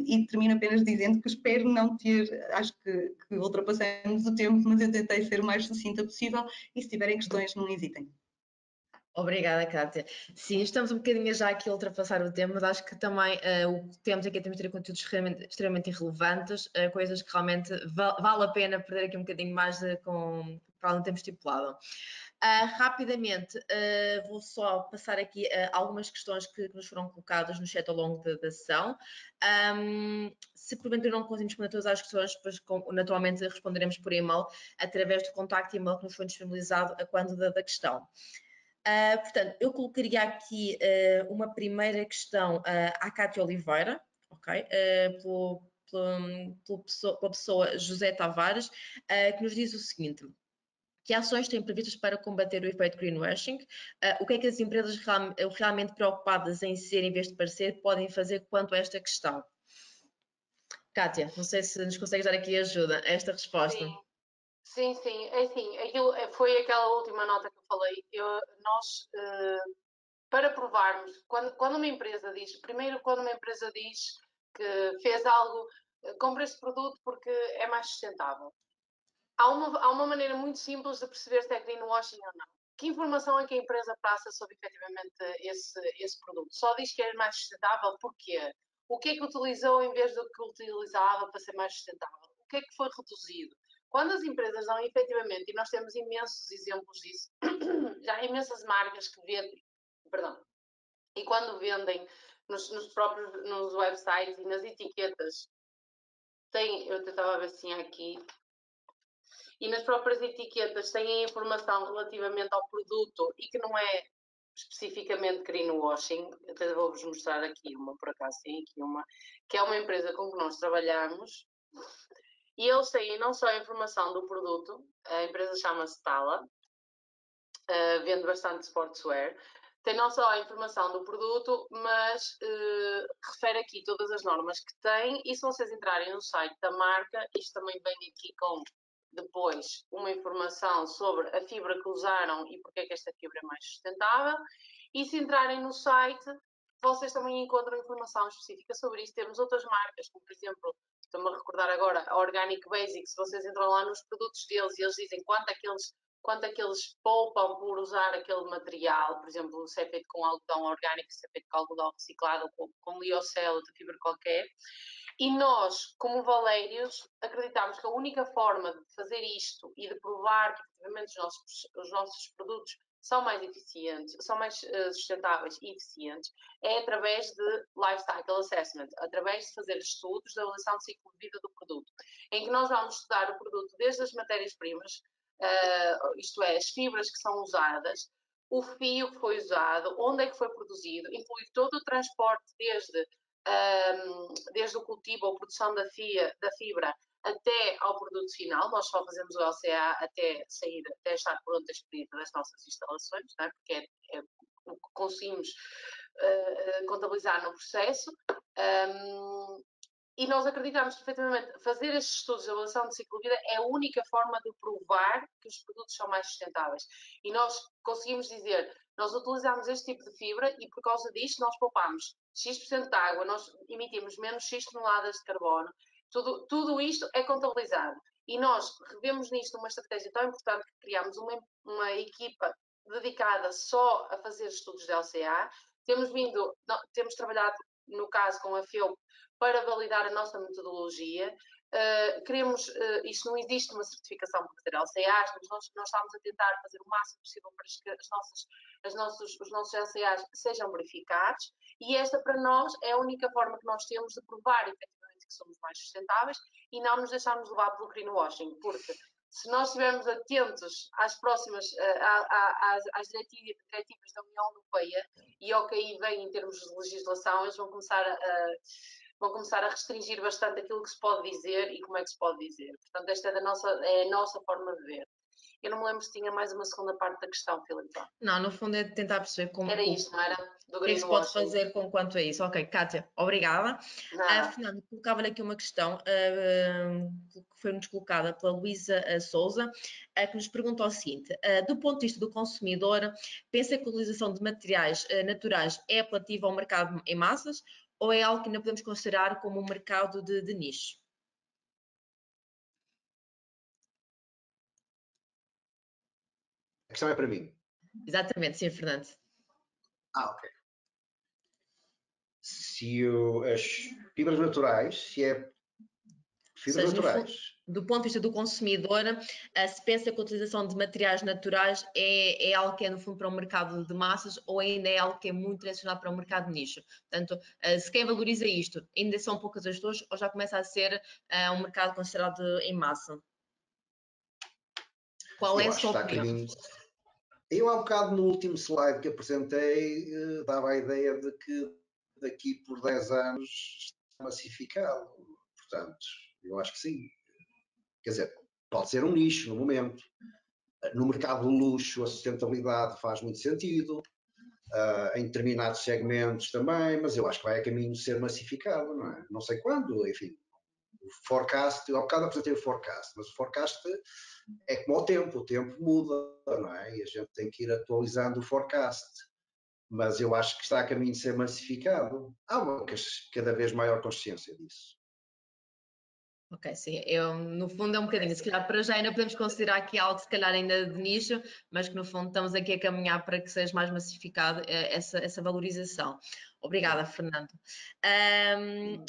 E termino apenas dizendo que espero não ter, acho que ultrapassamos o tempo, mas eu tentei ser o mais sucinta possível e se tiverem questões, não hesitem. Obrigada, Kátia. Sim, estamos um bocadinho já aqui a ultrapassar o tempo, mas acho que também o que temos aqui temos de ter conteúdos extremamente irrelevantes, coisas que realmente vale a pena perder aqui um bocadinho mais para o tempo estipulado. Rapidamente, vou só passar aqui algumas questões que nos foram colocadas no chat ao longo da sessão. Se porventura não conseguimos responder todas as questões, depois naturalmente responderemos por e-mail através do contacto e-mail que nos foi disponibilizado a quando da questão. Portanto, eu colocaria aqui uma primeira questão à Kátia Oliveira, ok? Pela pessoa José Tavares, que nos diz o seguinte: que ações têm previstas para combater o efeito greenwashing? O que é que as empresas realmente preocupadas em ser em vez de parecer podem fazer quanto a esta questão? Kátia, não sei se nos consegues dar aqui ajuda a esta resposta. Sim, é assim, aquilo foi aquela última nota que eu falei. Nós, para provarmos, quando uma empresa diz que fez algo, compra este produto porque é mais sustentável. Há uma maneira muito simples de perceber se é greenwashing ou não. Que informação é que a empresa passa sobre efetivamente esse produto? Só diz que é mais sustentável, porquê? O que é que utilizou em vez do que utilizava para ser mais sustentável? O que é que foi reduzido? Quando as empresas dão efetivamente, e nós temos imensos exemplos disso, já há imensas marcas que vendem, e quando vendem nos websites e nas etiquetas, eu estava a ver assim aqui, e nas próprias etiquetas têm a informação relativamente ao produto e que não é especificamente greenwashing. Até vou-vos mostrar aqui uma, por acaso tem aqui uma, que é uma empresa com que nós trabalhamos, e eles têm não só a informação do produto, a empresa chama-se Tala, vende bastante sportswear, tem não só a informação do produto, mas refere aqui todas as normas que tem, e se vocês entrarem no site da marca, isto também vem aqui com depois uma informação sobre a fibra que usaram e porque é que esta fibra é mais sustentável, e se entrarem no site, vocês também encontram informação específica sobre isso. Temos outras marcas, como por exemplo, estou-me a recordar agora, a Organic Basics. Se vocês entram lá nos produtos deles e eles dizem quanto é que eles poupam por usar aquele material, por exemplo, se é feito com algodão orgânico, se é feito com algodão reciclado, com liocel, outra fibra qualquer. E nós, como Valérios, acreditamos que a única forma de fazer isto e de provar que efetivamente os nossos produtos são mais eficientes, são mais sustentáveis e eficientes, é através de Lifecycle Assessment, através de fazer estudos da avaliação de ciclo de vida do produto, em que nós vamos estudar o produto desde as matérias-primas, isto é, as fibras que são usadas, o fio que foi usado, onde é que foi produzido, incluir todo o transporte desde o cultivo ou produção da fibra até ao produto final. Nós só fazemos o LCA até estar pronto a expedida das nossas instalações, não é? Porque é o que conseguimos contabilizar no processo. E nós acreditamos que, efetivamente, fazer estes estudos de avaliação de ciclo de vida é a única forma de provar que os produtos são mais sustentáveis. E nós conseguimos dizer, nós utilizamos este tipo de fibra e, por causa disto, nós poupamos X% de água, nós emitimos menos X toneladas de carbono. Tudo isto é contabilizado. E nós revemos nisto uma estratégia tão importante que criamos uma equipa dedicada só a fazer estudos de LCA. Temos trabalhado, no caso, com a FEUP, para validar a nossa metodologia. Isto não existe uma certificação para fazer LCAs, mas nós estamos a tentar fazer o máximo possível para que os nossos LCAs sejam verificados, e esta para nós é a única forma que nós temos de provar efetivamente que somos mais sustentáveis e não nos deixarmos levar pelo greenwashing, porque se nós estivermos atentos às próximas, às diretivas da União Europeia e ao que aí vem em termos de legislação, eles vão começar vão começar a restringir bastante aquilo que se pode dizer e como é que se pode dizer. Portanto, esta é a nossa forma de ver. Eu não me lembro se tinha mais uma segunda parte da questão, Filipe. Não, no fundo é tentar perceber como... Era isto, não era? Do o que é que se pode greenwashing. fazer com quanto a isso? Ok, Kátia, obrigada. Fernando, colocava-lhe aqui uma questão que foi-nos colocada pela Luísa Souza, que nos pergunta o seguinte: do ponto de vista do consumidor, pensa que a utilização de materiais naturais é apelativa ao mercado em massas ou é algo que ainda podemos considerar como um mercado de nicho? A questão é para mim. Exatamente, sim, Fernando. Ok. Se as fibras naturais, se é fibras Ou seja, naturais. do ponto de vista do consumidor, se pensa que a utilização de materiais naturais é algo que é, no fundo, para o mercado de massas ou ainda é algo que é muito direcionado para o mercado de nicho? Portanto, se quem valoriza isto, ainda são poucas as pessoas ou já começa a ser um mercado considerado em massa? Qual é a sua opinião? Eu, há bocado, no último slide que apresentei, dava a ideia de que daqui por 10 anos está massificado. Portanto, eu acho que sim. Quer dizer, pode ser um nicho no momento. No mercado do luxo, a sustentabilidade faz muito sentido. Em determinados segmentos também, mas eu acho que vai a caminho de ser massificado, não é? Não sei quando, enfim. O forecast, há bocado apresentei o forecast, mas o forecast é como o tempo muda, não é? E a gente tem que ir atualizando o forecast. Mas eu acho que está a caminho de ser massificado. Há uma cada vez maior consciência disso. Ok, sim, no fundo é um bocadinho, se calhar para já ainda podemos considerar aqui algo se calhar ainda de nicho, mas que no fundo estamos aqui a caminhar para que seja mais massificado essa valorização. Obrigada, Fernando.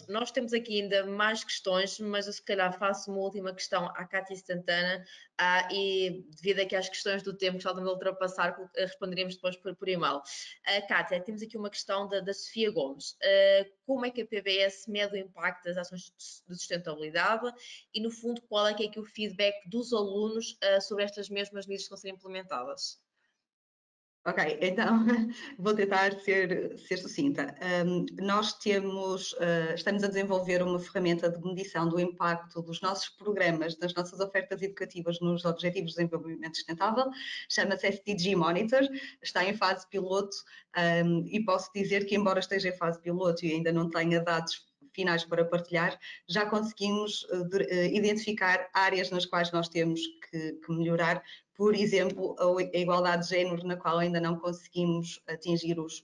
Nós temos aqui ainda mais questões, mas eu se calhar faço uma última questão à Kátia Santana e devido aqui às questões do tempo que estamos a ultrapassar, responderemos depois por e-mail. Kátia, temos aqui uma questão da Sofia Gomes. Como é que a PBS mede o impacto das ações de sustentabilidade e, no fundo, qual é que é o feedback dos alunos sobre estas mesmas medidas que estão a ser implementadas? Ok, então vou tentar ser sucinta. Nós estamos a desenvolver uma ferramenta de medição do impacto dos nossos programas, das nossas ofertas educativas nos Objetivos de Desenvolvimento Sustentável, chama-se SDG Monitor, está em fase piloto e posso dizer que, embora esteja em fase piloto e ainda não tenha dados finais para partilhar, já conseguimos identificar áreas nas quais nós temos que melhorar. Por exemplo, a igualdade de género, na qual ainda não conseguimos atingir os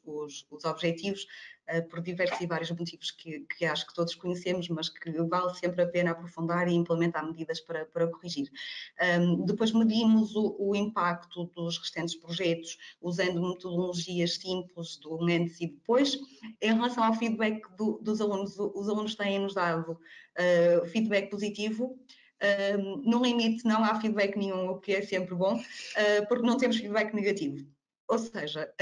objetivos, por diversos e vários motivos que acho que todos conhecemos, mas que vale sempre a pena aprofundar e implementar medidas para corrigir. Depois medimos o impacto dos restantes projetos usando metodologias simples do antes e depois. Em relação ao feedback dos alunos, os alunos têm-nos dado feedback positivo. No limite não há feedback nenhum, o que é sempre bom, porque não temos feedback negativo. Ou seja,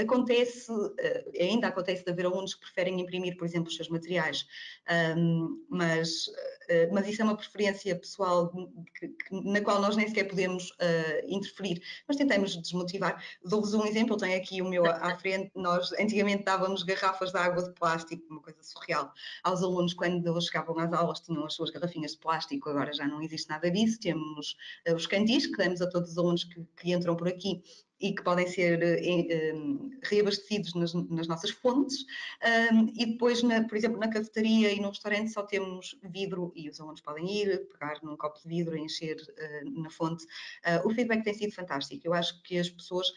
ainda acontece de haver alunos que preferem imprimir, por exemplo, os seus materiais, mas isso é uma preferência pessoal na qual nós nem sequer podemos interferir, mas tentamos desmotivar. Dou-vos um exemplo, eu tenho aqui o meu à frente, nós antigamente dávamos garrafas de água de plástico, uma coisa surreal, aos alunos quando chegavam às aulas tinham as suas garrafinhas de plástico, agora já não existe nada disso, temos os cantis que damos a todos os alunos que entram por aqui e que podem ser reabastecidos nas nossas fontes, e depois, por exemplo, na cafetaria e no restaurante só temos vidro e os alunos podem ir, pegar num copo de vidro e encher na fonte. O feedback tem sido fantástico, eu acho que as pessoas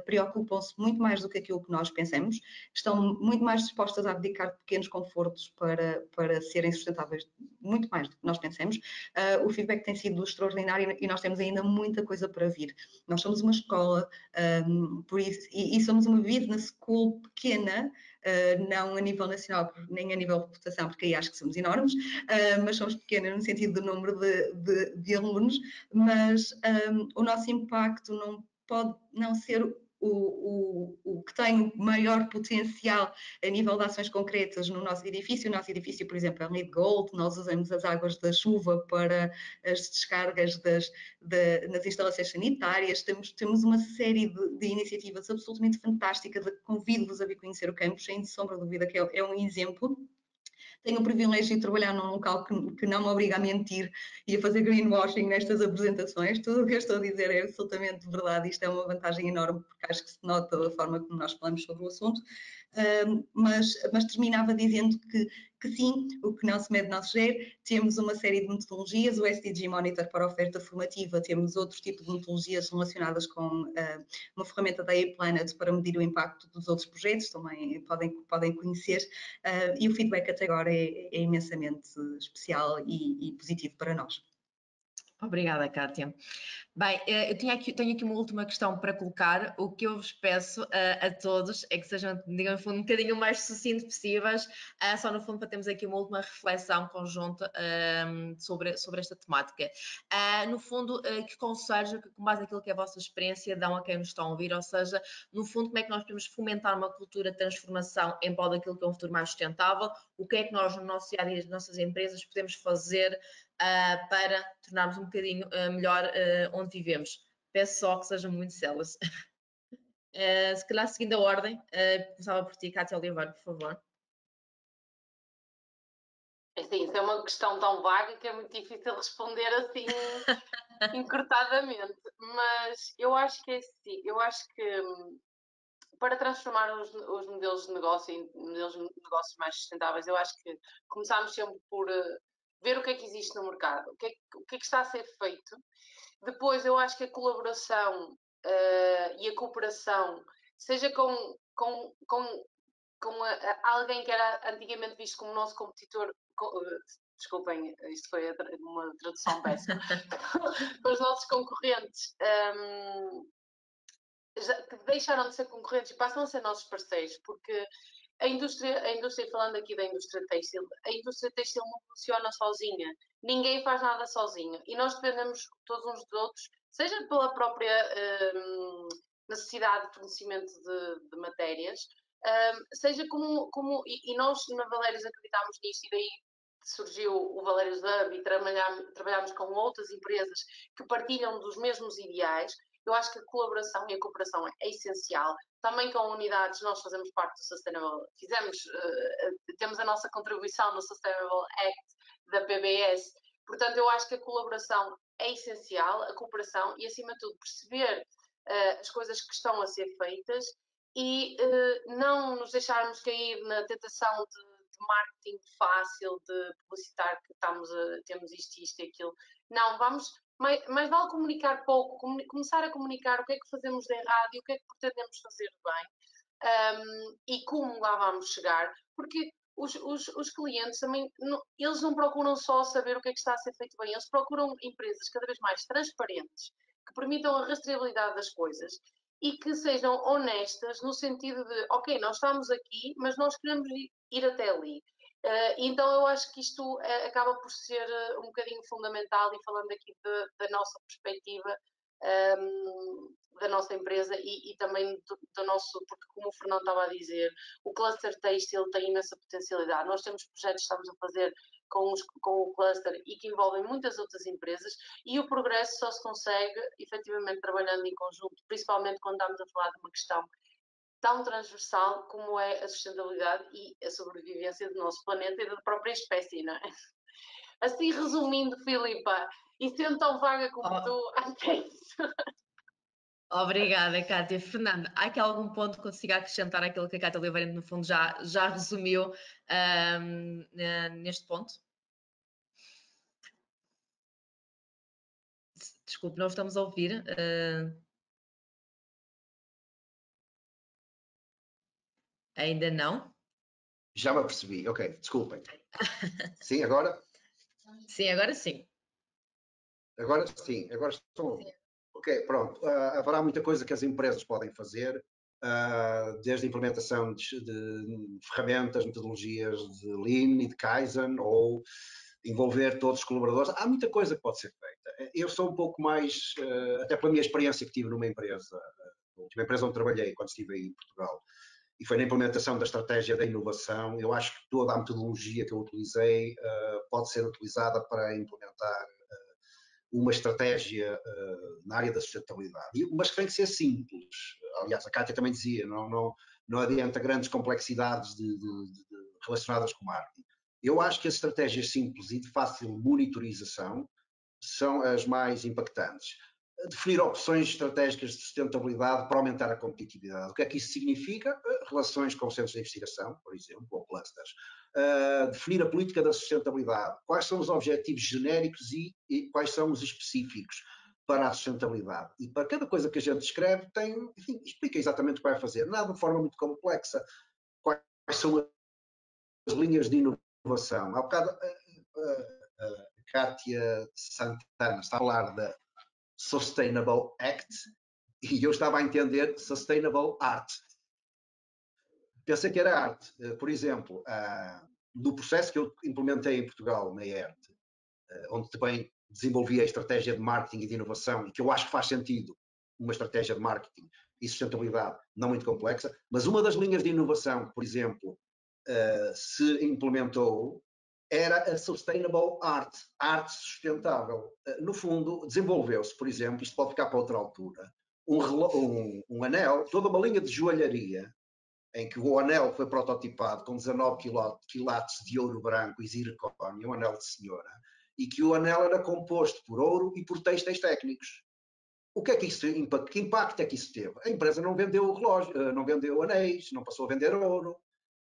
preocupam-se muito mais do que aquilo que nós pensamos, estão muito mais dispostas a abdicar de pequenos confortos para serem sustentáveis, muito mais do que nós pensamos. O feedback tem sido extraordinário e nós temos ainda muita coisa para vir. Nós somos uma escola, por isso, e somos uma business school pequena, não a nível nacional, nem a nível de reputação, porque aí acho que somos enormes, mas somos pequenas no sentido do número de alunos, mas o nosso impacto não pode não ser o que tem o maior potencial a nível de ações concretas no nosso edifício. O nosso edifício, por exemplo, é LEED Gold, nós usamos as águas da chuva para as descargas nas instalações sanitárias, temos uma série de iniciativas absolutamente fantásticas, convido-vos a vir conhecer o campus, sem sombra de dúvida que é um exemplo. Tenho o privilégio de trabalhar num local que não me obriga a mentir e a fazer greenwashing nestas apresentações. Tudo o que eu estou a dizer é absolutamente verdade. Isto é uma vantagem enorme, porque acho que se nota da forma como nós falamos sobre o assunto. Mas terminava dizendo que sim, o que não se mede não se gera. Temos uma série de metodologias, o SDG Monitor para a oferta formativa, temos outro tipo de metodologias relacionadas com uma ferramenta da A-Planet para medir o impacto dos outros projetos, também podem conhecer, e o feedback até agora é imensamente especial e positivo para nós. Obrigada, Kátia. Bem, eu tenho aqui uma última questão para colocar. O que eu vos peço a todos é que sejam, digamos, um bocadinho mais sucintos possíveis, só no fundo para termos aqui uma última reflexão conjunta sobre esta temática. No fundo, que conselhos, com base naquilo que é a vossa experiência, dão a quem nos estão a ouvir, ou seja, no fundo, como é que nós podemos fomentar uma cultura de transformação em prol daquilo que é um futuro mais sustentável? O que é que nós, no nosso dia a dia, nas nossas empresas, podemos fazer para tornarmos um bocadinho melhor onde vivemos? Peço só que sejam muito células. Se calhar seguindo a ordem, começava por ti, Kátia Oliveira, por favor. Assim, isso é uma questão tão vaga que é muito difícil responder assim encurtadamente, mas eu acho que é assim, eu acho que para transformar os modelos de negócio em modelos de negócios mais sustentáveis, eu acho que começámos sempre por ver o que é que existe no mercado, o que é que está a ser feito. Depois, eu acho que a colaboração e a cooperação, seja com alguém que era antigamente visto como nosso competidor, desculpem, isto foi uma tradução péssima, com os nossos concorrentes, que deixaram de ser concorrentes e passam a ser nossos parceiros, porque a indústria, falando aqui da indústria têxtil, a indústria têxtil não funciona sozinha, ninguém faz nada sozinho e nós dependemos todos uns dos outros, seja pela própria necessidade de fornecimento de matérias, seja e nós na Valérios acreditamos nisto e daí surgiu o Valérios Hub e trabalhamos com outras empresas que partilham dos mesmos ideais. Eu acho que a colaboração e a cooperação é essencial. Também com unidades, nós fazemos parte do Sustainable, temos a nossa contribuição no Sustainable Act da PBS. Portanto, eu acho que a colaboração é essencial, a cooperação e, acima de tudo, perceber as coisas que estão a ser feitas e não nos deixarmos cair na tentação de marketing fácil, de publicitar que temos isto e aquilo. Não, mais vale comunicar pouco, começar a comunicar o que é que fazemos de errado e o que é que pretendemos fazer de bem e como lá vamos chegar, porque os clientes também, eles não procuram só saber o que é que está a ser feito bem, eles procuram empresas cada vez mais transparentes, que permitam a rastreabilidade das coisas e que sejam honestas no sentido de, ok, nós estamos aqui, mas nós queremos ir até ali. Então eu acho que isto acaba por ser um bocadinho fundamental e falando aqui da nossa perspectiva da nossa empresa e também do nosso, porque como o Fernando estava a dizer, o cluster têxtil tem imensa potencialidade. Nós temos projetos que estamos a fazer com o cluster e que envolvem muitas outras empresas e o progresso só se consegue efetivamente trabalhando em conjunto, principalmente quando estamos a falar de uma questão tão transversal como é a sustentabilidade e a sobrevivência do nosso planeta e da própria espécie, não é? Assim, resumindo, Filipa, e sendo tão vaga como tu, até isso. Obrigada, Kátia. Fernando, há aqui algum ponto que consiga acrescentar aquilo que a Kátia Oliveira, no fundo, já resumiu neste ponto? Desculpe, não estamos a ouvir. Ainda não? Já me apercebi, ok, desculpem. Sim, agora? Sim, agora sim. Agora sim, agora estou. Ok, pronto. Haverá muita coisa que as empresas podem fazer, desde a implementação de ferramentas, metodologias de Lean e de Kaizen, ou envolver todos os colaboradores. Há muita coisa que pode ser feita. Eu sou um pouco mais, até pela minha experiência que tive numa empresa, a última empresa onde trabalhei quando estive aí em Portugal, e foi na implementação da estratégia da inovação. Eu acho que toda a metodologia que eu utilizei pode ser utilizada para implementar uma estratégia na área da sustentabilidade, mas que tem que ser simples. Aliás, a Kátia também dizia, não adianta grandes complexidades relacionadas com marketing. Eu acho que as estratégias simples e de fácil monitorização são as mais impactantes. Definir opções estratégicas de sustentabilidade para aumentar a competitividade. O que é que isso significa? Relações com centros de investigação, por exemplo, ou clusters. Definir a política da sustentabilidade. Quais são os objetivos genéricos e quais são os específicos para a sustentabilidade. E para cada coisa que a gente escreve, enfim, explica exatamente o que vai fazer. Nada de forma muito complexa. Quais são as linhas de inovação? Há bocado a Kátia Santana está a falar da Sustainable Act e eu estava a entender Sustainable Art. Pensei que era arte. Por exemplo, no processo que eu implementei em Portugal, na ERT, onde também desenvolvi a estratégia de marketing e de inovação, e que eu acho que faz sentido uma estratégia de marketing e sustentabilidade não muito complexa, mas uma das linhas de inovação, por exemplo, se implementou, era a Sustainable Art, a arte sustentável. No fundo, desenvolveu-se, por exemplo, isto pode ficar para outra altura, um anel, toda uma linha de joalharia, em que o anel foi prototipado com 19 quilates de ouro branco e zircónio, um anel de senhora, e que o anel era composto por ouro e por têxteis técnicos. O que é que isso, que impacto é que isso teve? A empresa não vendeu relógio, não vendeu anéis, não passou a vender ouro.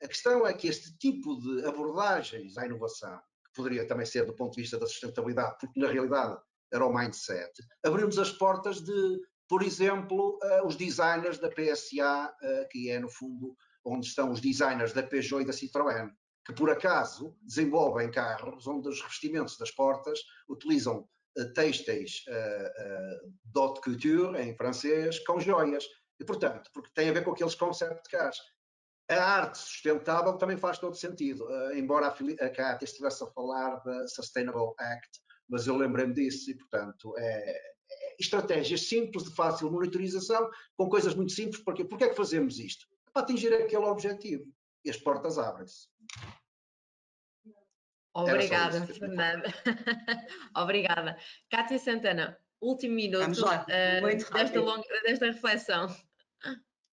A questão é que este tipo de abordagens à inovação, que poderia também ser do ponto de vista da sustentabilidade, porque na realidade era o mindset, abriu-nos as portas de, por exemplo, os designers da PSA, que é no fundo onde estão os designers da Peugeot e da Citroën, que por acaso desenvolvem carros onde os revestimentos das portas utilizam têxteis d'haute couture, em francês, com joias. E, portanto, porque tem a ver com aqueles concept cars. A arte sustentável também faz todo sentido, embora a Kátia estivesse a falar da Sustainable Act, mas eu lembrei-me disso e, portanto, estratégias simples, de fácil monitorização, com coisas muito simples. Porquê é que fazemos isto? Para atingir aquele objetivo. E as portas abrem-se. Obrigada, Fernanda. Obrigada. Kátia Santana, último minuto desta reflexão.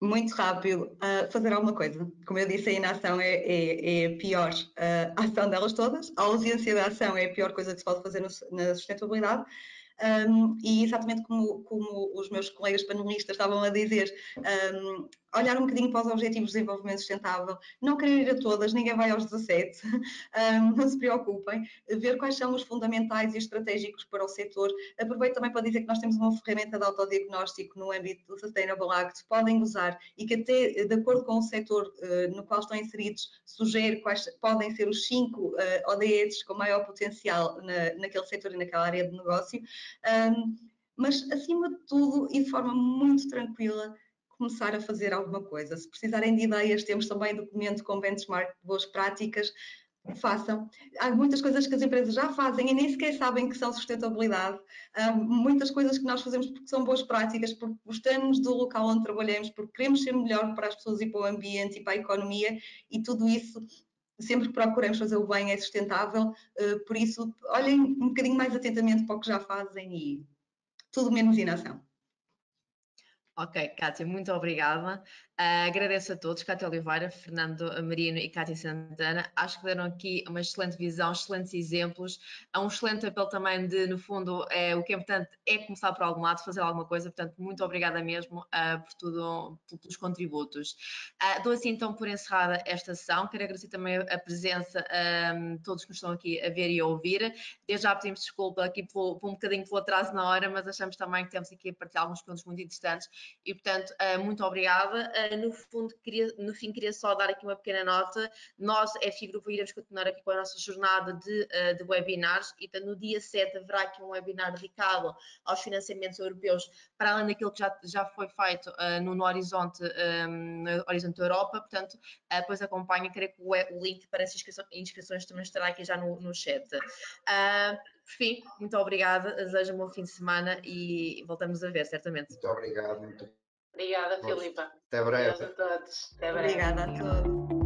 Muito rápido, fazer alguma coisa. Como eu disse, a inação é a pior ação delas todas. A ausência de ação é a pior coisa que se pode fazer na sustentabilidade. E exatamente como os meus colegas panelistas estavam a dizer, olhar um bocadinho para os Objetivos de Desenvolvimento Sustentável, não querer ir a todas, ninguém vai aos 17, não se preocupem, ver quais são os fundamentais e estratégicos para o setor. Aproveito também para dizer que nós temos uma ferramenta de autodiagnóstico no âmbito do Sustainable Act, podem usar e que até, de acordo com o setor no qual estão inseridos, sugere quais podem ser os 5 ODS com maior potencial naquele setor e naquela área de negócio. Mas, acima de tudo, e de forma muito tranquila, começar a fazer alguma coisa. Se precisarem de ideias, temos também documento com benchmark de boas práticas, façam. Há muitas coisas que as empresas já fazem e nem sequer sabem que são sustentabilidade. Há muitas coisas que nós fazemos porque são boas práticas, porque gostamos do local onde trabalhamos, porque queremos ser melhor para as pessoas e para o ambiente e para a economia, e tudo isso, sempre que procuramos fazer o bem, é sustentável. Por isso, olhem um bocadinho mais atentamente para o que já fazem e tudo menos inação. Ok, Kátia, muito obrigada. Agradeço a todos, Kátia Oliveira, Fernando Marino e Kátia Santana. Acho que deram aqui uma excelente visão, excelentes exemplos. Há um excelente apelo também de, no fundo, o que é importante é começar por algum lado, fazer alguma coisa. Portanto, muito obrigada mesmo por tudo, pelos contributos. Dou assim então por encerrada esta sessão. Quero agradecer também a presença de todos que nos estão aqui a ver e a ouvir. Desde já pedimos desculpa aqui por um bocadinho pelo atraso na hora, mas achamos também que temos aqui a partilhar alguns pontos muito interessantes. E, portanto, muito obrigada. No fim, queria só dar aqui uma pequena nota. Nós, FI Grupo, iremos continuar aqui com a nossa jornada de webinars e, portanto, no dia 7 haverá aqui um webinar dedicado aos financiamentos europeus, para além daquilo que já foi feito no Horizonte Europa. Portanto, depois acompanha, creio que o link para as inscrições também estará aqui já no chat. Por fim, muito obrigada, desejo um bom fim de semana e voltamos a ver, certamente. Muito obrigado. Obrigada, Filipa. Até breve. Adeus a todos. Até breve. Obrigada a todos.